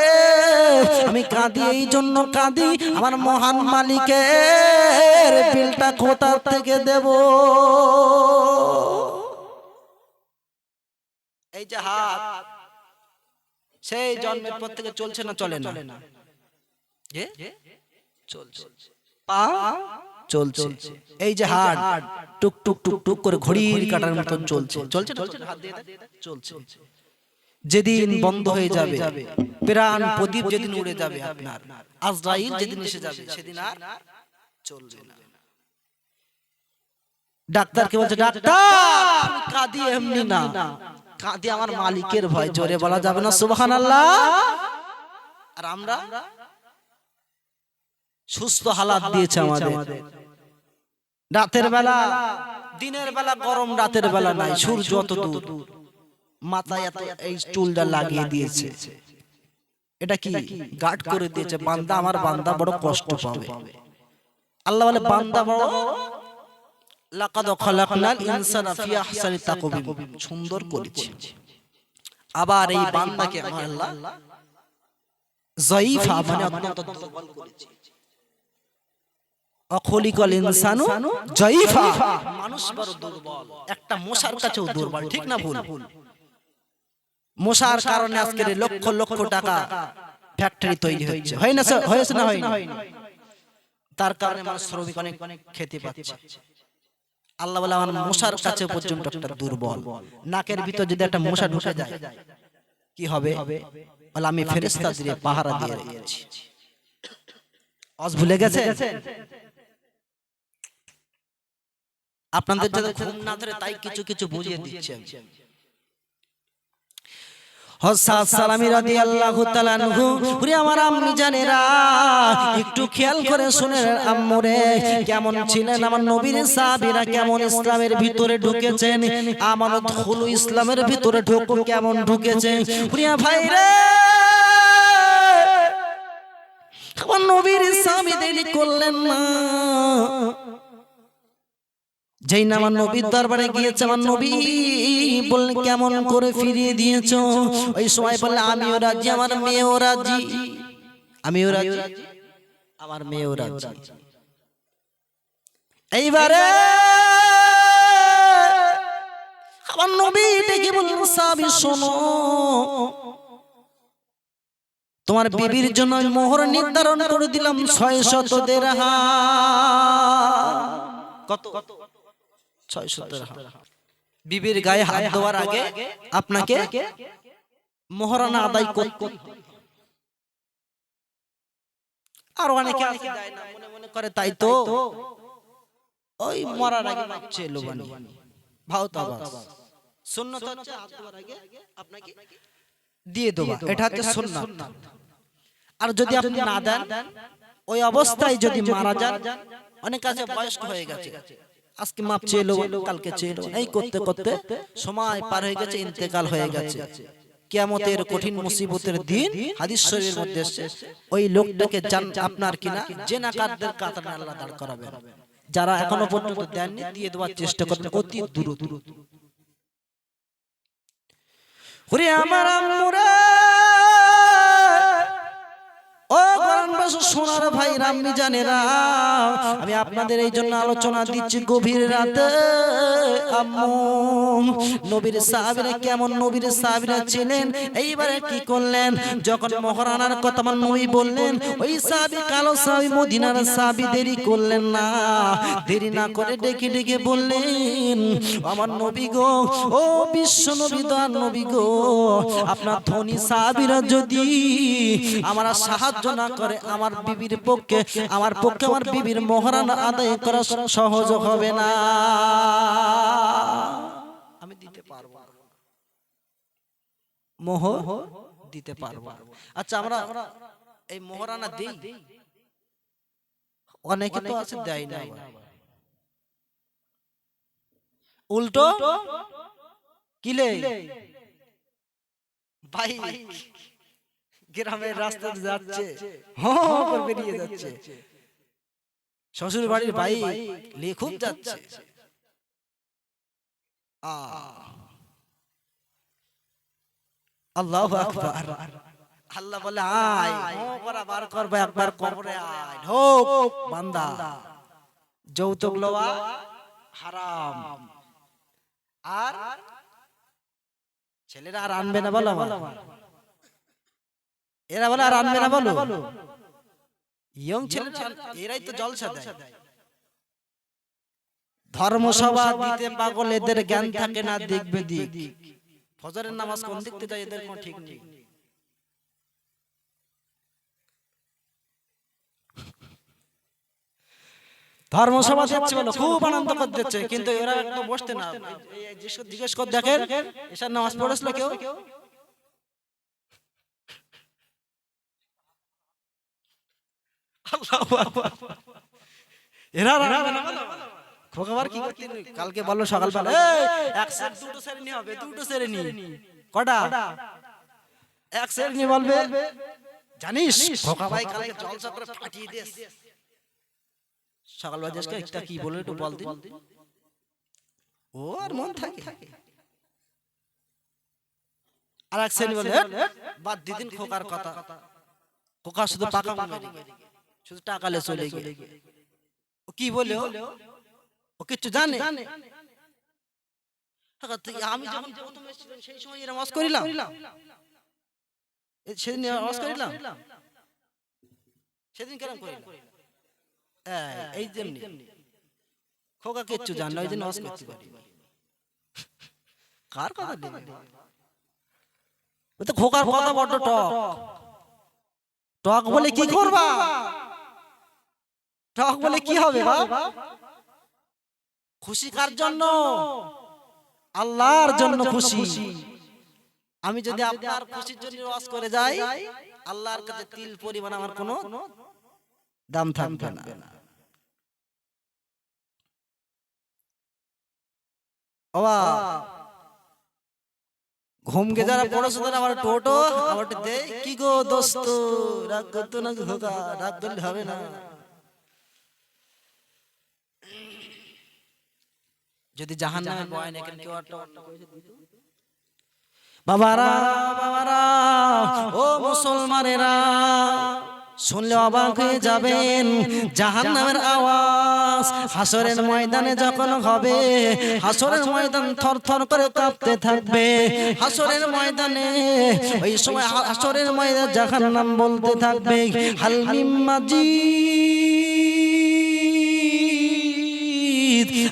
আমি কাঁদি এই জন্য কাঁদি, আমার মহান মালিকের বিলটা কোথা থেকে দেব? এই যে হাত, সেই জন্মের পর থেকে চলছে না চলে না? চলছে। পা চলছে। এই যে হাত টুক টুক টুক টুক করে ঘড়ির কাঁটার মতন চলছে। হাত দিয়ে চলছে। যেদিন বন্ধ হয়ে যাবে, প্রাণ প্রদীপ যেদিন উড়ে যাবে, আপনার আজরাইল যেদিন এসে যাবে, সেদিন আর চলবে না। ডাক্তারকে বলছে, ডাক্তার আমি কাঁদি এমনি না, কাঁদি আমার মালিকের ভয়। জোরে বলা যাবে না সুবহানাল্লাহ? আর আমরা সুস্থ হালাত দিয়েছে আমাদের। রাতের বেলা, দিনের বেলা গরম, রাতের বেলা নাই, সূর্য অত দূর, মাথায় এত এই চুলটা লাগিয়ে দিয়েছে। এটা কি গার্ড করে দিয়েছে, বান্দা আমার বান্দা বড় কষ্ট পাবে। আল্লাহ বলে বান্দা বড় লাকাদ খালাকনাল ইনসানা ফি আহসানি তাকওয়িম, সুন্দর করেছি। আবার এই বান্দাকে আমার আল্লাহ যায়ীফা মানে অত্যন্ত দুর্বল করেছে। অখলিকাল ইনসানু যায়ীফা, মানুষ বড় দুর্বল, একটা মশার কাছেও দুর্বল। ঠিক না ভুল? মশার কারণে আজকে লক্ষ লক্ষ টাকা ফ্যাক্টরি তৈরি হচ্ছে, হয় না স্যার? হয়েছে না হয়নি? তার কারণে মানুষ শ্রমিক অনেক খেতে পাচ্ছে। আল্লাহ বলে আমার মশার কাছে পর্যন্ত একটা দুর্বল। নাকের ভিতর যদি একটা মশা ঢুকে যায় কি হবে? বলে আমি ফেরেশতা দিয়ে পাহারা দিয়ে রেখেছি। আজ ভুলে গেছে? আপনাদের যাতে ঘুম না ধরে তাই কিছু কিছু বুঝিয়ে দিচ্ছি আমি। হযরত সালামী রাদিয়াল্লাহু তাআলা আনহু, ওরে আমার আম্মি জানেরা, একটু খেয়াল করে শুনেন আম্মুরে, কেমন ছিলেন আমার নবীর সাহাবীরা, কেমন ইসলামের ভিতরে ঢুকেছেন, আমানত হলো ইসলামের ভিতরে কেমন ঢুকেছে। প্রিয় ভাইরা, আমার নবীর সাহাবী দেরি করলেন না। যেই না আমার নবীর দরবারে গিয়েছে, আমার নবী বললেন কেমন করে ফিরিয়ে দিয়েছো? ওই সময় বললে আমিও রাজি, আমার মেয়েও রাজি, আমিও রাজি, আমার মেয়েও রাজি। এইবারে আমার নবী ডেকে বললেন, সাহাবী শোনো, তোমার বিবির জন্য মোহর নির্ধারণ করে দিলাম 600 দিরহাম। কত? 600 দিরহাম। বিবির গায়ে হাত দেওয়ার আগে আপনাকে মোহরানা আদায় করতে। আর অনেকে আছে দেয় না, মনে মনে করে তাই তো ওই মরার আগে বাচ্চা এলো বানি ভাওতাবাস। সুন্নাত হচ্ছে হাত দেওয়ার আগে আপনাকে দিয়ে দেওয়া, এটা হচ্ছে সুন্নাত। আর যদি আপনি না দেন, ওই অবস্থায় যদি মারা যান, অনেক কাছে বয়স্ক হয়ে গেছে, আজকে মাপ চেয়ে এলো, কালকে চেয়ে এলো, এই করতে করতে সময় পার হয়ে গেছে, ইন্তেকাল হয়ে গেছে। কিয়ামতের কঠিন মুসিবতের দিন হাদিস শরীফের মধ্যে এসেছে, ওই লোকটাকে আপনার কিনা জেনাকারদের কাতারে আল্লাহ দাঁড় করাবেন। যারা এখনো পর্যন্ত দেননি দিয়ে দেওয়ার চেষ্টা করবেন অতি দ্রুত। ওরে আমার আম্মুরা, ও গরমবাসী সোনার ভাই রাম্মি জানেরা, আমি আপনাদের এই জন্য আলোচনা দিচ্ছি গভীর রাতে। আম্মু, নবীর সাহাবীরা কেমন নবীর সাহাবীরা ছিলেন। এইবারে কি করলেন, যখন মহারানার কথা আমার নবী বললেন, ওই সাহাবী কালো সাহাবী মদিনার সাহাবী দেরি করলেন না, দেরি না করে ডেকে ডেকে বললেন, আমার নবী গো, ও বিশ্ব নবী দয়ার নবী গো, আপনার ধনী সাহাবীরা যদি আমার সাহায্য না করে, আমার বিবির পক্ষে, আমার পক্ষে আমার বিবির মোহরানা আদায় করা সহজ হবে না, আমি দিতে পারবো না, মোহর দিতে পারবো। আচ্ছা, আমরা এই মোহরানা দেই, অনেকে তো আছে দেয় না, উল্টো কিলে ভাই গ্রামের রাস্তাতে যাচ্ছে, করে বেরিয়ে যাচ্ছে, শ্বশুর বাড়ির ভাই লেখুক যাচ্ছে, আল্লাহু আকবার। আল্লাহ বলে আয়, মোহরা বার করবে, একবার কবরে আয়, ঢোক বান্দা, যৌতুক লওয়া হারাম। আর ছেলেরা আর আনবে না বলো, এরা বলে আর আনবে না বলো, ইয়ং ছেলেরা এরাই তো জলসা দেয়। ধর্মসভা দিতে পাগল, এদের জ্ঞান থাকে না, দেখবে দিক, ফজরের নামাজ কোন দিক থেকে যায় এদের কোনো ঠিক নেই। ধর্মসভা দিচ্ছে বলো, খুব আনন্দ করে দিচ্ছে, কিন্তু এরা একটু বসতে না। জিজ্ঞেস কর দেখেন এসব নামাজ পড়েছিল কেউ? এরা খোকাবার কি করতে কালকে বললো সকালবেলা এক সেট দুটো শ্রেণী হবে, দুটো শ্রেণী কটা? এক শ্রেণী বলবে জানিস খোকা ভাই কালকে জলসা করে ফাটিয়ে দিস। সকালবেলা দেশকে একটা কি বলে একটু বল দিন, ও আর মন থাকে। আর এক শ্রেণী বলে বাদ দিদিন খোকার কথা, খোকা শুধু পাকা মেরে শুধু টাকালে চলে গিয়ে ও কি বলে ও কিচ্ছু জানে। আমি যখন প্রথম এসেছিলাম সেই সময় এরকম ওয়াজ করিলাম, সেদিন ওয়াজ করিলাম, সেদিন কেরম করিলাম এই যেমনি খোকা কিচ্ছু জানে না, ওই দিন ওয়াজ করতে পারি। কার কথা দেবে ও তো খোকার কথা বড় টক টক বলে কি করবা, টক বলে কি হবে বাবা? খুশি কার জন্য? আল্লাহর জন্য খুশি। আমি যদি আপনার খুশির জন্য ওয়াজ করে যাই, আল্লাহর কাছে তিল পরিমাণ আমার কোনো দাম থাকবে না। বাবা ঘুমকে যারা পড়েছে তারা আমার টোটো আমার দে কি গো দোস্ত, রাগ করতো না খোকা, রাগ করলে হবে না। যদি জাহান্নামের বয়ান এখানে কেউ একটা বাবারা বাবারা ও মুসলমানেরা শুনলে অবাক হয়ে যাবেন, জাহান্নামের আওয়াজ হাসরের ময়দানে যখন হবে, হাসরের ময়দান থরথর করে কাঁপতে থাকবে। হাসরের ময়দানে ওই সময় হাসরের ময়দানে জাহান্নাম বলতে থাকবে হাল মিম মাজিদ,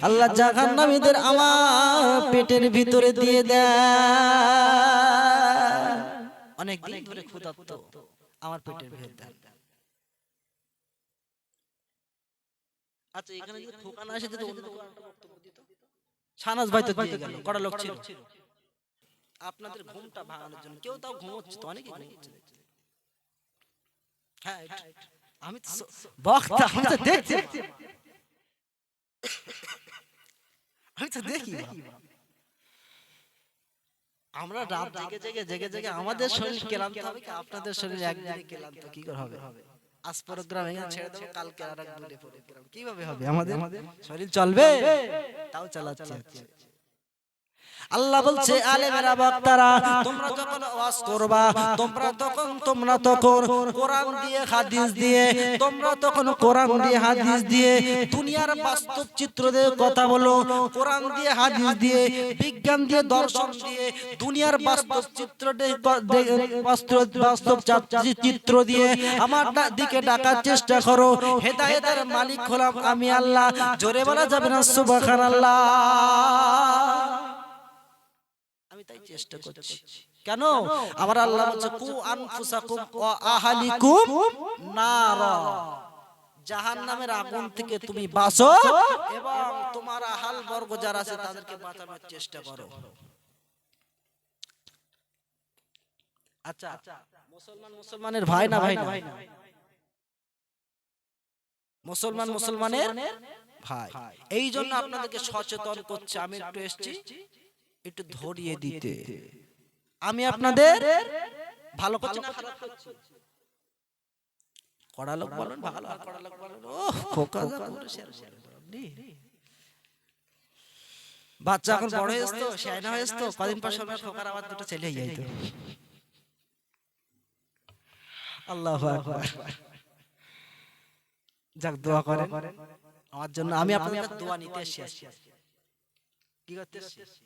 আল্লাহ জাহান্নামীদের আমার পেটের ভিতরে দিয়ে দেয়, অনেক দিন ধরে ক্ষুধার্ত আমার পেটের ভিতরে দেয়। আচ্ছা এখানে যদি খোকা না আসে তো শাহনাজ ভাই তো দিয়ে গেল, কটা লোক ছিল আপনাদের ঘুমটা ভাঙানোর জন্য, কেউ তাও ঘুমোচ্ছে তো, অনেকে ঘুমোচ্ছে। হ্যাঁ আমি তো বক্তা, আমি তো দেখছি, আমি তো দেখি আমরা রাত জেগে জেগে জেগে জেগে আমাদের শরীর ক্লান্ত হবে কি আপনাদের শরীর একদিনে ক্লান্ত কি করে হবে? আজ প্রোগ্রাম এখানে ছেড়ে দেবো, কালকে আর এক দূরে প্রোগ্রাম, কিভাবে হবে? আমাদের শরীর চলবে? তাও চালাচ্ছে। আল্লাহ বলছে আলেমেরা বক্তারা তোমরা যখন ওয়াজ করবা, তোমরা তখন কোরআন দিয়ে হাদিস দিয়ে, তোমরা তখন কোরআন দিয়ে হাদিস দিয়ে দুনিয়ার বাস্তব চিত্র দিয়ে কথা বলো, কোরআন দিয়ে হাদিস দিয়ে বিজ্ঞান দিয়ে দর্শন দিয়ে দুনিয়ার বাস্তব চিত্র বাস্তব চিত্র দিয়ে আমার দিকে ডাকার চেষ্টা করো। হেদায়েতের মালিক হলাম আমি আল্লাহ, জোরে বলা যাবে না সুবহানাল্লাহ? আমি তাই চেষ্টা করছি। কেন? আমার আল্লাহ বলছে কু আনফুসাকুম ওয়া আহলিকুম নারা, জাহান্নামের আগুন থেকে তুমি বাঁচো এবং তোমার আহাল বর্গ যারা আছে তাদেরকে বাঁচানোর চেষ্টা করো। আচ্ছা মুসলমানের ভাই না ভাই না? মুসলমানের ভাই। এই জন্য আপনাদেরকে সচেতন করছে, আমি একটু এসেছি একটু ধরিয়ে দিতে। আমি আপনাদের ভালো করছি না খারাপ করছি? কড়া লোক বলেন ভালো, আর কড়া লোক বলেন ওহ খোকা যা করে শেয়ার বাচ্চা এখন বড় হয়েছে তো, শায়না হয়েছে তো, কদিন পর সময় খোকার আবার দুটো ছেলে হয়ে যাইতো। আল্লাহু আকবার। যাক দোয়া করেন আমার জন্য, আমি আপনাদের দোয়া নিতে এসেছি। কি করতে এসেছি?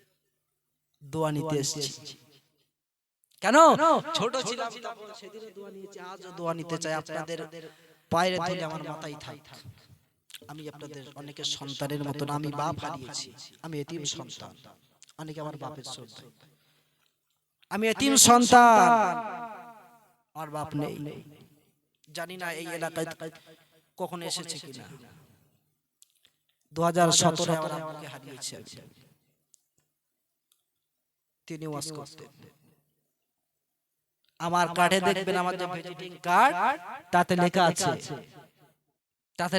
দোয়া নিতে এসেছি। কেন? ছোট ছিলাম সেদিনও দোয়া নিয়েছি, আজও দোয়া নিতে চাই। আপনাদের পায়ের ধুলে আমার মাথায় থাক। আমি আপনাদের অনেকের সন্তানের মতন, আমি বাপ হারিয়েছি, আমি এতিম সন্তান, অনেকে আমার বাপের সন্তান, আমি এতিম সন্তান, আমার বাপ নেই। জানি না এই এলাকায় কখন এসেছে কিনা, 2017 আমার আব্বাকে হারিয়েছি আমি। তিনি ওয়াজ করতেন। আমার কার্ডে দেখবেন, আমার যে ভিজিটিং কার্ড, তাতে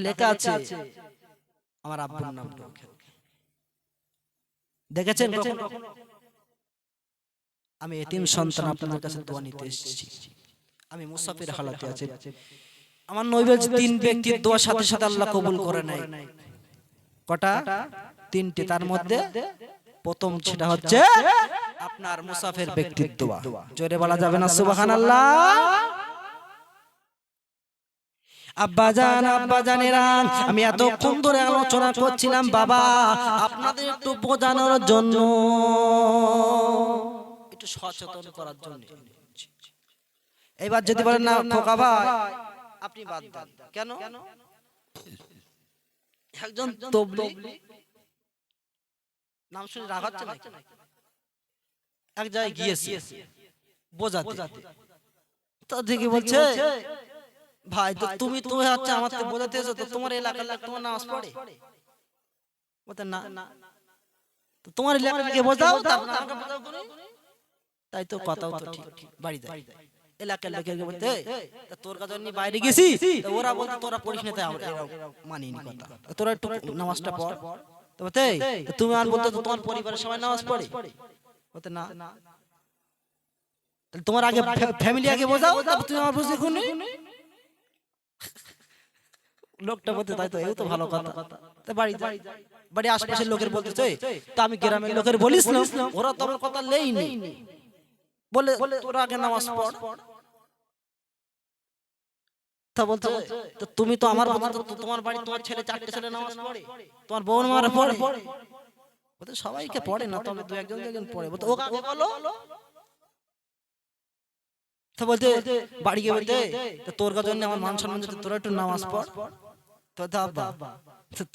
লেখা আছে, আমার আব্বুর নাম। দেখেছেন কখনো? আমি এতিম সন্তান, আপনাদের কাছে দোয়া নিতে এসেছি। আমি মুসাফির হালাতে আছি। আমার নবী বলেছেন 3 ব্যক্তির দোয়া সাথে সাথে আল্লাহ কবুল করে নেয়। কটা? 3টি। তার মধ্যে প্রথম সেটা হচ্ছে আপনার মুসাফির ব্যক্তির দোয়া। জোরে বলা যাবে না সুবহানাল্লাহ? আব্বাজানেরা, আমি এতক্ষণ ধরে আলোচনা করছিলাম বাবা, আপনাদের একটু বোঝানোর জন্য, একটু সচেতন করার জন্য। এবার যদি বলেন না খোকা ভাই আপনি বাদ দেন, কেন? একজন তাবলীগ নাম শুনে রাগ হচ্ছে না? এক জায়গায় গিয়েছে বোঝাতে, তা দেখি বলছে ভাই তো তুমি হচ্ছে আমার তো বোঝাতে এসো, তো তোমার এলাকার লোক তোমার নামাজ পড়ে? বলতে না, তো তোমার এলাকার লোকে বোঝাও, তারপর আমাকে বোঝাও করে। তাই তো, কথাও তো ঠিক, বাড়ি যায় এলাকার লোকে বলতে তোর কাছে নিয়ে বাইরে গেছি, ওরা বলতে তোরা পড়িস না, তাই আমরা মানিনি কথা, তোরা একটু নামাজটা পড়। তো বলতে তুমি আর বলতে তোমার পরিবারের সবাই নামাজ পড়ে? বলতে না, তাহলে তোমার আগে ফ্যামিলি আগে বোঝাও, তারপর তুমি আমার বুঝে খুনি। লোকটা বলতে তাই তো, এই তো ভালো কথা। তো বাড়ি আশেপাশের লোকের বলতেছে, তা আমি গ্রামের লোকের বলিস না, ওরা তো আমার কথা লেই নেই, বলে তোরা আগে নামাজ পড়। তা বলতে তো তুমি তো আমার কথা, তোমার বাড়ি তোমার ছেলে 4টে ছেলে নামাজ পড়ে, তোমার বোন মারা পড়ে? বলতে সবাইকে পড়ে না, তবে 2-1 পড়ে। বলতে ওকে আগে বলো। তো বলতে বাড়ি গিয়ে বলতে তোর জন্য আমার মান সম্মান যেতে, তোরা একটু নামাজ পড়। তো আব্বা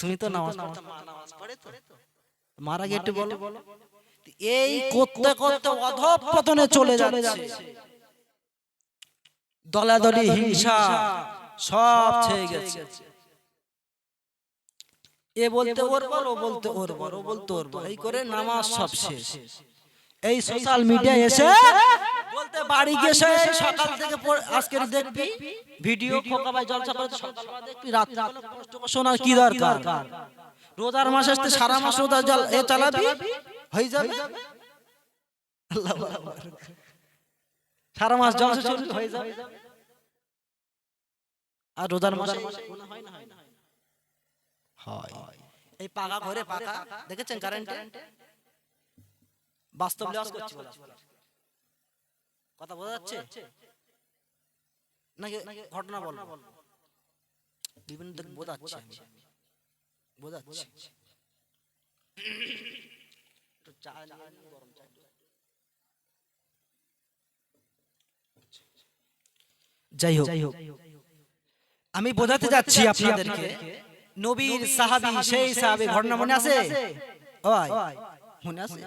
তুমি তো নামাজ পড়তে, মা নামাজ পড়ে তো, মার আগে একটু বলো। এই করতে করতে অধঃপতনে চলে যাচ্ছে, দলাদলি হিংসা সব ছেয়ে গেছে। এ বলতে ওর বল, ও বলতে ওর বল, ও বলতে ওর বল, এই করে নামাজ সব শেষ। এই সোশ্যাল মিডিয়া এসে বলতে বাড়ি গিয়ে সকাল থেকে আজকের দেখবি ভিডিও, খোকা ভাই জলসা করে, সকালবেলা দেখবি, রাত কষ্ট করে শোনার কি দরকার? রোজার মাস আসতে সারা মাস রোজা এ চালাবি, হয়ে যাবে আল্লাহু আকবার, সারা মাস জলসা চলবে, হয়ে যাবে। আর রোজার মাসে গুনাহ হয় না? হয়। এই পাকা ঘরে পাকা দেখেছেন কারেন্টে, বাস্তব লস করছে, কথা বোঝা যাচ্ছে নাকি? ঘটনা বল, বিভিন্ন দিক বোঝাচ্ছে, বোঝাচ্ছে। যাই হোক, আমি বোঝাতে যাচ্ছি আপনাদেরকে, নবীর সাহাবী, সেই সাহাবী ঘটনা মনে আছে? মনে আছে?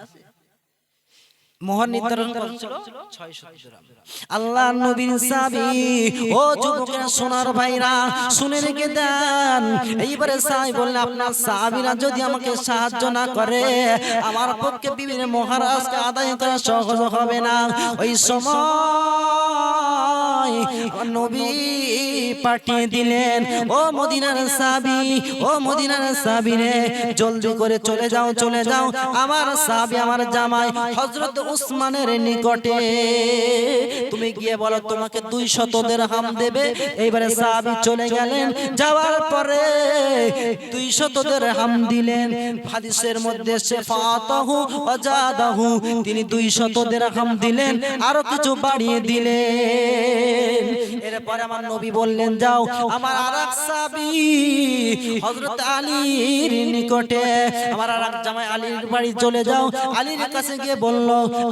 মোহর নির্ধারণ করেছিল 600 দিরহাম। আল্লাহ নবীর সাহাবী, ও যুবকেরা সোনার ভাইরা শুনে রেখে দেন। এইবারে সাহাবী বললেন, আপনার সাহাবীরা যদি আমাকে সাহায্য না করে, আমার পক্ষে বিবির মহারাজকে আদায় করা সহজ হবে না। ওই সময় নবী পাঠিয়ে দিলেন, ও মদিনার সাহাবী, ও মদিনার সাহাবী রে, জলদি করে চলে যাও, চলে যাও, আমার সাহাবী, আমার জামাই হযরত উসমানের নিকটে তুমি গিয়ে বলো তোমাকে 200 দিরহাম দেবে। এইবারে সাহাবী চলে গেলেন, যাওয়ার পরে 200 দিরহাম দিলেন। হাদিসের মধ্যে শাফাতাহু ওয়াজাদাহু, তিনি 200 দিরহাম দিলেন, আরো কিছু বাড়িয়ে দিলেন। এরপরে আমার নবী বললেন, যাও আমার আরেক সাহাবী হযরত আলীর নিকটে, আমার আরেক জামাই আলীর বাড়ি চলে যাও। আলীর কাছে গিয়ে বলল,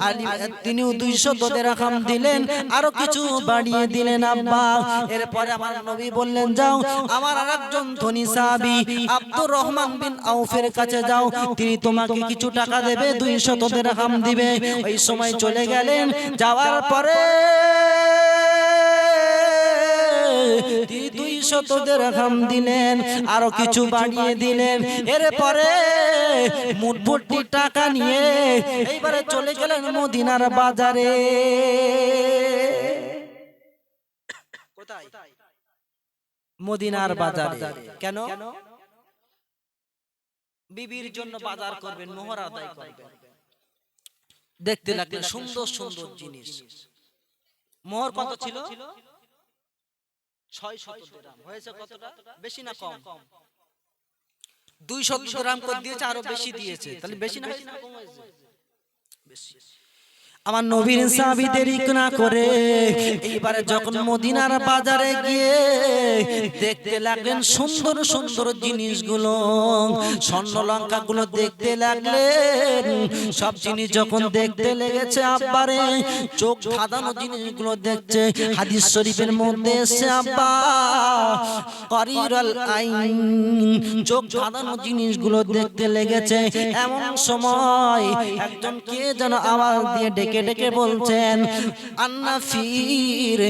আলী তিনিও 200 দিরহাম দিলেন, আরো কিছু বাড়িয়ে দিলেন আব্বা। এরপরে আমার নবী বললেন, যাও আমার আরেকজন ধনী সাহাবী আব্দুর রহমান বিন আউফের কাছে যাও, তিনি তোমাকে কিছু টাকা দেবে, 200 দিরহাম দিবে। ওই সময় চলে গেলেন, যাওয়ার পরে 200 200 দিরহাম দিলেন, আরো কিছু বাড়িয়ে দিলেন। এরপরে মুঠভর্তি টাকা নিয়ে এইবারে চলে গেলেন মদিনার বাজারে। কোথায়? মদিনার বাজারে। কেন? বিবির জন্য বাজার করবেন, মোহর আদায় করবেন। দেখতে লাগলেন সুন্দর সুন্দর জিনিস। মোহর কত ছিল? 600 দিরহাম। হয়েছে কতটা? বেশি না কম? 200 দিরহাম করে দিয়েছে, আরো বেশি দিয়েছে। তাহলে বেশি না কম হয়েছে? বেশি। আমার নবীর সাহাবী দেরি না করে এইবারে যখন মদিনার বাজারে গিয়ে দেখতে লাগলেন সুন্দর সুন্দর জিনিসগুলো, স্বর্ণলঙ্কা গুলো দেখতে লাগলেন। সব জিনিস যখন দেখতে লেগেছে আব্বারে চোখ ধাঁধানো জিনিসগুলো দেখছে। হাদিস শরীফের মধ্যে এসেছে আব্বা করিরাল আইন, চোখ ধাঁধানো জিনিসগুলো দেখতে লেগেছে। এমন সময় একজন কে যেন আওয়াজ দিয়ে ডেকে ডেকে বলছেন আন্নাফির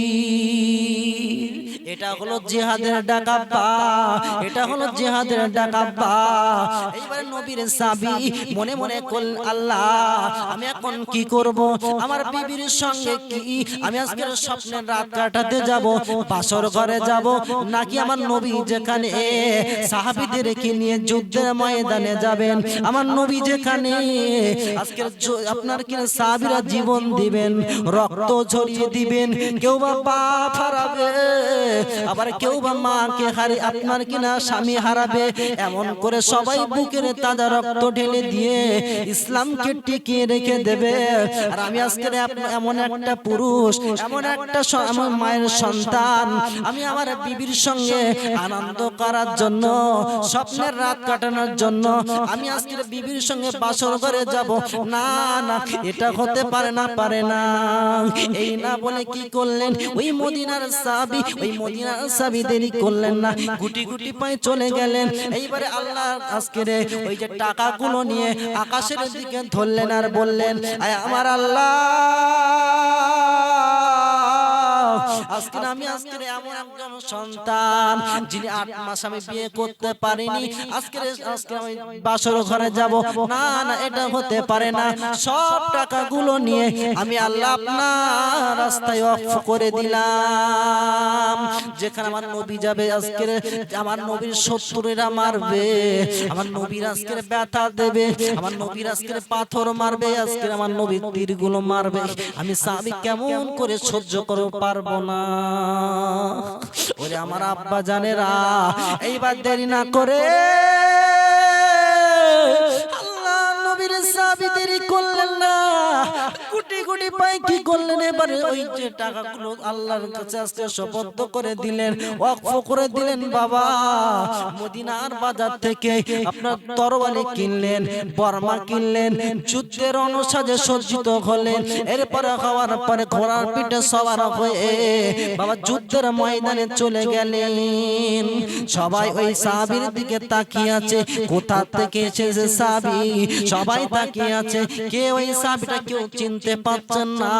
আন্নাফির। এটা হলো জিহাদের ডাক আব্বা, এটা হলো জিহাদের ডাক আব্বা। এইবারে নবীর সাহাবী মনে মনে কইলেন আল্লাহ আমি এখন কি করব? আমার বিবির সঙ্গে কি আমি আজকে স্বপ্নের রাত কাটাতে যাব, বাসর ঘরে যাব, নাকি আমার নবী যেখানে সাহাবীদেরকে নিয়ে যুদ্ধের ময়দানে যাবেন, আমার নবী যেখানে আজকে আপনার কি সাহাবীরা জীবন দিবেন, রক্ত ঝরিয়ে দিবেন, কেউ বা বাপ হারাবে, আবার কেউ বা মাকে হারে আপনার কিনা স্বামী হারাবে। এমন করে সবাই বুকের তাজা রক্ত ঢেলে দিয়ে ইসলামকে টিকিয়ে রেখে দেবে। আর আমি আজকে এমন একটা পুরুষ, এমন একটা আমার মায়ের সন্তান, আমি আমার বিবির সঙ্গে আনন্দ করার জন্য, স্বপ্নের রাত কাটানোর জন্য আমি আজকে বিবির সঙ্গে বাসর ঘরে যাব। না না, এটা হতে পারে না, পারে না। এই না বলে কি করলেন ওই মদিনার সাহাবী, ওই মদিনার সাহাবী দেরি করলেন না, গুটি গুটি পায়ে চলে গেলেন। এইবারে আল্লাহ আজকে ওই যে টাকাগুলো নিয়ে আকাশের দিকে ধরলেন আর বললেন আয় আমার আল্লাহ আজকে আমি এমন একজন সন্তান যিনি 8 মাস আমি বিয়ে করতে পারিনি, আজকে আমি বাসর ঘরে যাব। না না, এটা হতে পারে না। সব টাকাগুলো নিয়ে আমি আল্লাহ আপনার রাস্তায় ওয়াকফ করে দিলাম। যেখানে আমার নবী যাবে আজকে আমার নবীর শত্রুরা মারবে, আমার নবীর আজকে ব্যথা দেবে, আমার নবীর আজকে পাথর মারবে, আজকে আমার নবীর তীরগুলো মারবে, আমি সাহাবী কেমন করে সহ্য করতে পারবো না। ওরে আমার আব্বা জানেরা, এইবার দেরি না করে আল্লাহ নবীর সাহাবী দেরি করলেন না, গুটি গুটি পায় কি করলেন? এবারে ওই যে টাকাগুলো আল্লাহর কাছে আজকে সুবদ্ধ করে দিলেন, ওয়াকফ করে দিলেন। বাবা মদিনার বাজার থেকে আপনার তরবারি কিনলেন, বর্মা কিনলেন, যুদ্ধের অনুসাজে সজ্জিত হলেন। এরপরে খাওয়ার পরে ঘোড়ার পিঠে সওয়ার হয়ে বাবা যুদ্ধের ময়দানে চলে গেলেন। সবাই ওই সাহাবীর দিকে তাকিয়ে আছে, কোথা থেকে এসেছে সাহাবী, সবাই তাকিয়ে আছে। কে ওই সাহাবীটা কেউ চিনতে পারছেন না,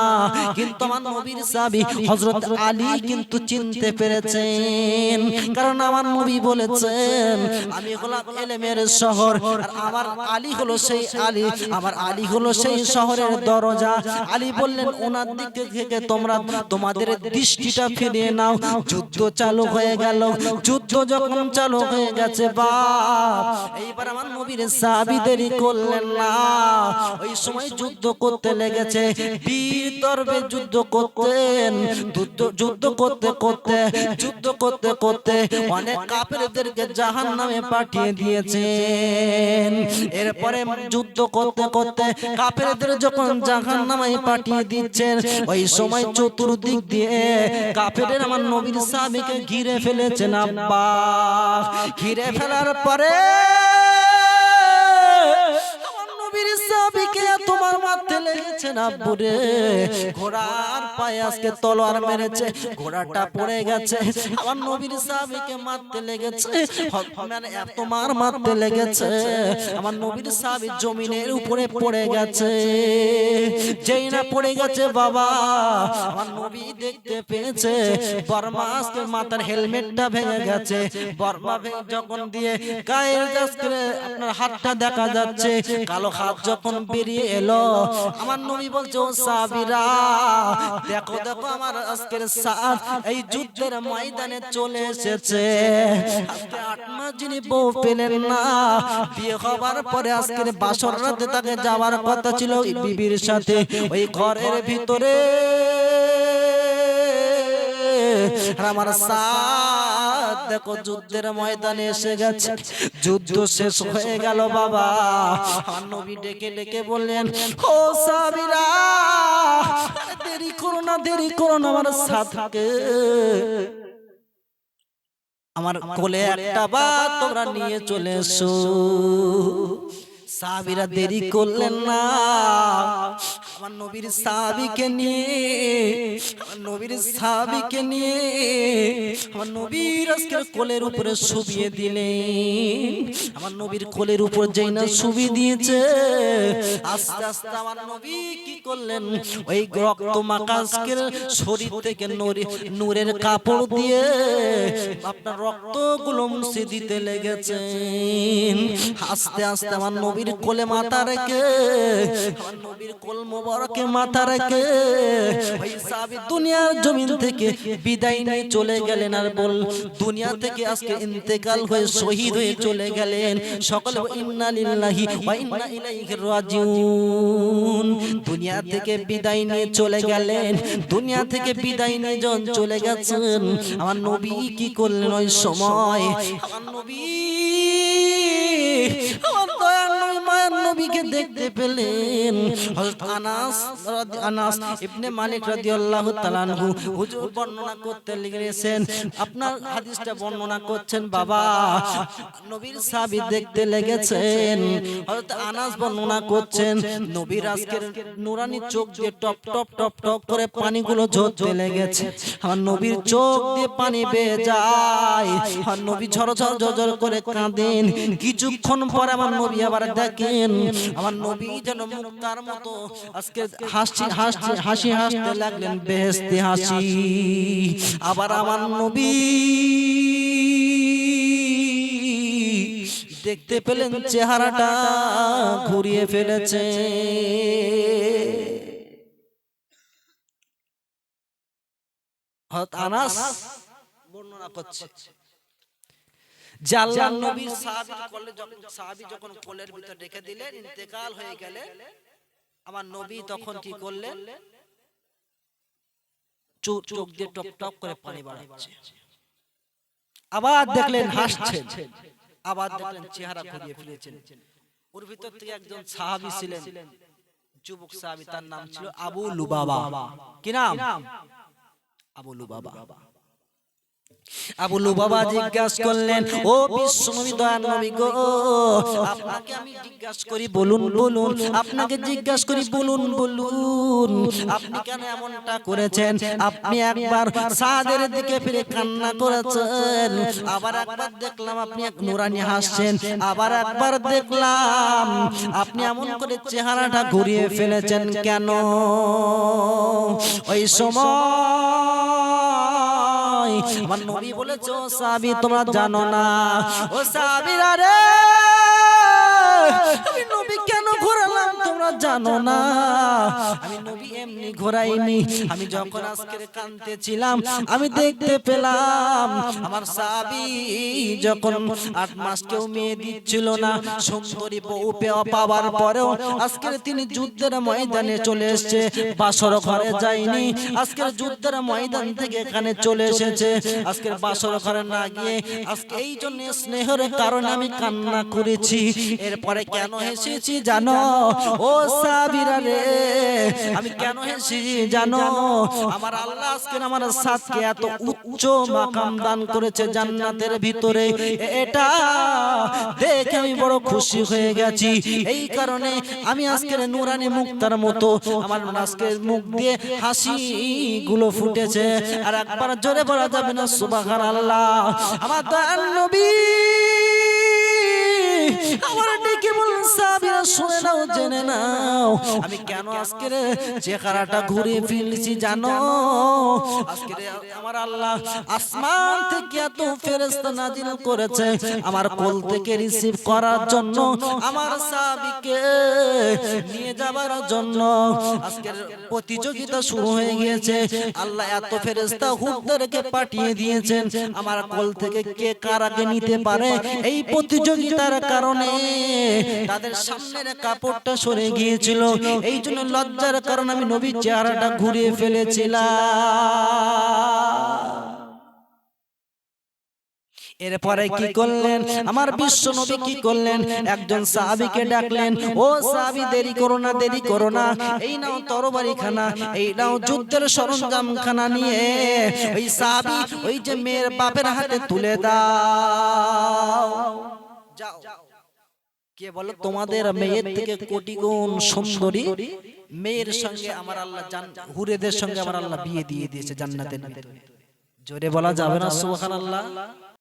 কিন্তু আমার নবীর সাহাবী হযরত আলী কিন্তু চিনতে পেরেছেন। কারণ আমার নবী বলেছেন আমি হলাম ইলমের শহর, আর আমার আলী হলো সেই আলী, আমার আলী হলো সেই শহরের দরজা। আলী বললেন ওনার দিক থেকে তোমরা তোমাদের দৃষ্টিটা ফিরিয়ে নাও। যুদ্ধ চালু হয়ে গেল। যুদ্ধ যখন চালু হয়ে গেছে বাপ, এইবার আমার নবীর সাহাবী দেরি করলেন না। ওই সময় যুদ্ধ করতে লেগেছে, বীর তরবে যুদ্ধ করতেন। যুদ্ধ করতে করতে যুদ্ধ করতে করতে অনেক কাফেরদেরকে জাহান্নামে পাঠিয়ে দিয়েছেন। এরপরে যুদ্ধ করতে করতে কাফেরদের যখন জাহান্নামে পাঠিয়ে দিচ্ছেন, ওই সময় চতুর্দিক দিয়ে কাফেররা আমার নবীর সাহাবীকে ঘিরে ফেলেছেন। আব্বা ঘিরে ফেলার পরে আমার নবীর সাহাবীকে তোমার মারতে লেগেছে আব্বুরে, ঘোড়ার পায়ে আজকে তলোয়ার মেরেছে, ঘোড়াটা পড়ে গেছে। আমার নবীর সাহাবীকে মারতে লেগেছে, মানে এত মারতে লেগেছে, আমার নবীর সাহাবী জমিনের উপরে পড়ে গেছে। যেই না পড়ে গেছে বাবা, আমার নবী দেখতে পেয়েছে বর্মা আজকে মাথার হেলমেটটা ভেঙে গেছে। বর্মা যখন দিয়ে গায়ের আপনার হাতটা দেখা যাচ্ছে, কালো হাত যখন বেরিয়ে এলো, আমার নবী বলছে ও সাহাবীরা দেখো দেখো আমার আজকের সাথ এই যুদ্ধের ময়দানে চলে এসেছে। আজকে 8 মাস যিনি বউ পেলেন না, বিয়ে হবার পরে আজকের বাসর রাতে তাকে যাওয়ার কথা ছিল বিবির সাথে, ওই ঘরের ভিতরে আমার সাথ দেখো যুদ্ধের ময়দানে এসে গেছে। যুদ্ধ শেষ হয়ে গেল বাবা, আমার নবী ডেকে ডেকে বললেন ও সাহাবীরা দেরি করো না, দেরি করো না, আমার সাথকে আমার কোলে একটা বার তোমরা নিয়ে চলে এসো। সাহাবীরা দেরি করলেন না, আমার নবীর সাহাবীকে নিয়ে, আমার নবীর সাহাবীকে নিয়ে আমার নবীর আজকের কোলের উপরে শুবিয়ে দিলেন। আমার নবীর কোলের উপর যেই না শুবিয়ে দিয়েছে, আস্তে আস্তে আমার নবী কি করলেন, ওই রক্ত মাখা আজকের শরীর থেকে নূরের কাপড় দিয়ে আপনার রক্তগুলো মুছে দিতে লেগেছেন। আস্তে আস্তে আমার নবীর কোলে মাথা রেখে, আমার নবীর কোল মোবারকে মাথা রেখে ওই সাহাবী দুনিয়ার জমিন থেকে বিদায় নিয়ে চলে গেলেন। আর বল দুনিয়া থেকে আজকে ইন্তেকাল হয়ে শহীদ হয়ে চলে গেলেন। সকলে ইন্না লিল্লাহি ওয়া ইন্না ইলাইহি রাজিউন। দুনিয়া থেকে বিদায় নিয়ে চলে গেলেন। দুনিয়া থেকে বিদায় নিয়ে যখন চলে গেছেন, আমার নবী কি করলেন ওই সময়, আমার নবী আমার দয়ার নবী মায়ের নবীকে দেখতে পেলেন। হযরত আনাস ইবনে মালিক রাদিয়াল্লাহু তাআলা আনহু হুজুর বর্ণনা করতে লেগেছেন, আপনার হাদিসটা বর্ণনা করছেন বাবা, নবীর সাহাবী দেখতে লেগেছেন। হযরত আনাস বর্ণনা করছেন নবীর আজকের নুরানি চোখ দিয়ে টপ টপ টপ টপ করে পানিগুলো ঝরতে লেগেছে। আমার নবীর চোখ দিয়ে পানি বেয়ে যায়, আর নবী ঝরঝর ঝরঝর করে কাঁদেন। কিছুক্ষণ পর আমার নবী আবার দেখেন, আমার নবী যেন মুক্তার মতো আজকে হাসি হাসি হাসি হাসতে লাগলেন, বেহেশতি হাসি। আবার আমার নবী দেখতে পেলেন চেহারাটা ঘুরিয়ে ফেলেছে। হযরত আনাস বর্ণনা করছে যে আল্লাহর নবীর সাহাবীর কোলে সাহাবী যখন কোলের ভিতর রেখে দিলেন, ইন্তেকাল হয়ে গেলে আমার নবী তখন কি করলেন, চোখ দিয়ে টপ টপ করে পানি বাড়াচ্ছে। আবার দেখলেন হাসছেন, আবার দেখলেন চেহারা ঘুরিয়ে ফেলেছেন। ওর ভিতর থেকে একজন সাহাবী ছিলেন, যুবক সাহাবী, তার নাম ছিল আবু লুবাবা। কি নাম? আবু লুবাবা। আবু লুবাবা জিজ্ঞাসা করলেন, ও বিশ্বনবী দয়ার নবী গো, আপনাকে আমি জিজ্ঞাসা করি বলুন বলুন, আপনাকে জিজ্ঞাসা করি বলুন বলুন, আপনি কেন এমনটা করেছেন? আপনি একবার সাদের দিকে ফিরে কান্না করেছেন, আবার একবার দেখলাম আপনি এক নুরানি হাসছেন, আবার একবার দেখলাম আপনি এমন করে চেহারাটা ঘুরিয়ে ফেলেছেন কেন? ওই সময় আমার নবী বলেছে, ও সাহাবী তোমরা জানো না, ও সাহাবীরা রে আমি নবী কেন ঘোরালাম তোমরা জানো না। আমি নবী এমনি ঘোরাইনি, আমি যখন আজকের কাঁদতেছিলাম আমি দেখতে পেলাম আমার সাহাবী যখন 8 মাস কেউ মেয়ে দিচ্ছিল না, সুন্দরী বউ পাওয়ার পরেও আজকের তিনি যুদ্ধের ময়দানে চলে এসেছে, বাসর ঘরে যায়নি, আজকের যুদ্ধের ময়দান থেকে এখানে চলে এসেছে। আজকের বাসর ঘরে না গিয়ে আজকে এই জন্য স্নেহের কারণে আমি কান্না করেছি। এরপরে কেন হেসেছি জানো? ও সাহাবীরা রে, আমি কেন হেসেছি জানো? আমার আল্লাহ আজকে আমার সাথকে এত উচ্চ মাকাম দান করেছে জান্নাতের ভিতরে, এটা দেখে আমি বড় খুশি হয়ে গেছি। এই কারণে আমি আজকের নুরানি মুক্তার মতো আমার আজকের মুখ দিয়ে হাসি গুলো ফুটেছে। আর একবার জোরে বলা যাবে না সুবহানাল্লাহ? আমার দয়াল নবী আমার ডেকে বললেন, সাহাবীরা শুনে নাও, জেনে নাও আমি কেন আজকের চেহারাটা ঘুরে ফেলেছি জানো? আজকে আমার আল্লাহ আসমান থেকে এত ফেরেশতা নাজিল করেছে আমার কোল থেকে রিসিভ করার জন্য, আমার সাহাবীকে নিয়ে যাবার জন্য। আজকের প্রতিযোগিতা শুরু হয়ে গিয়েছে। আল্লাহ এত ফেরেশতা হুজুরকে পাঠিয়ে দিয়েছেন আমার কোল থেকে কে কার আগে নিতে পারে। এই প্রতিযোগিতার কারণে তাদের সামনের কাপড়টা সরে গিয়েছিল, এই জন্য লজ্জার কারণে আমি নবীর চেহারাটা ঘুরিয়ে ফেলেছিলাম। এরপরে কি করলেন আমার বিশ্ব নবী? কি করলেন? একজন সাহাবীকে ডাকলেন, ও সাহাবী দেরি করো না, দেরি করো না, এই নাও তরবারি খানা, এই নাও যুদ্ধের সরঞ্জাম খানা নিয়ে ওই সাহাবী ওই যে মেয়ের বাপের হাতে তুলে দাও। যাও, কে বলো তোমাদের মেয়ের থেকে কোটি গুণ সুন্দরী মেয়ের সঙ্গে আমার আল্লাহ হুরেদের সঙ্গে আমার আল্লাহ বিয়ে দিয়ে দিয়েছে জান্নাতের ভিতরে। জোরে বলা যাবে না সুবহানাল্লাহ?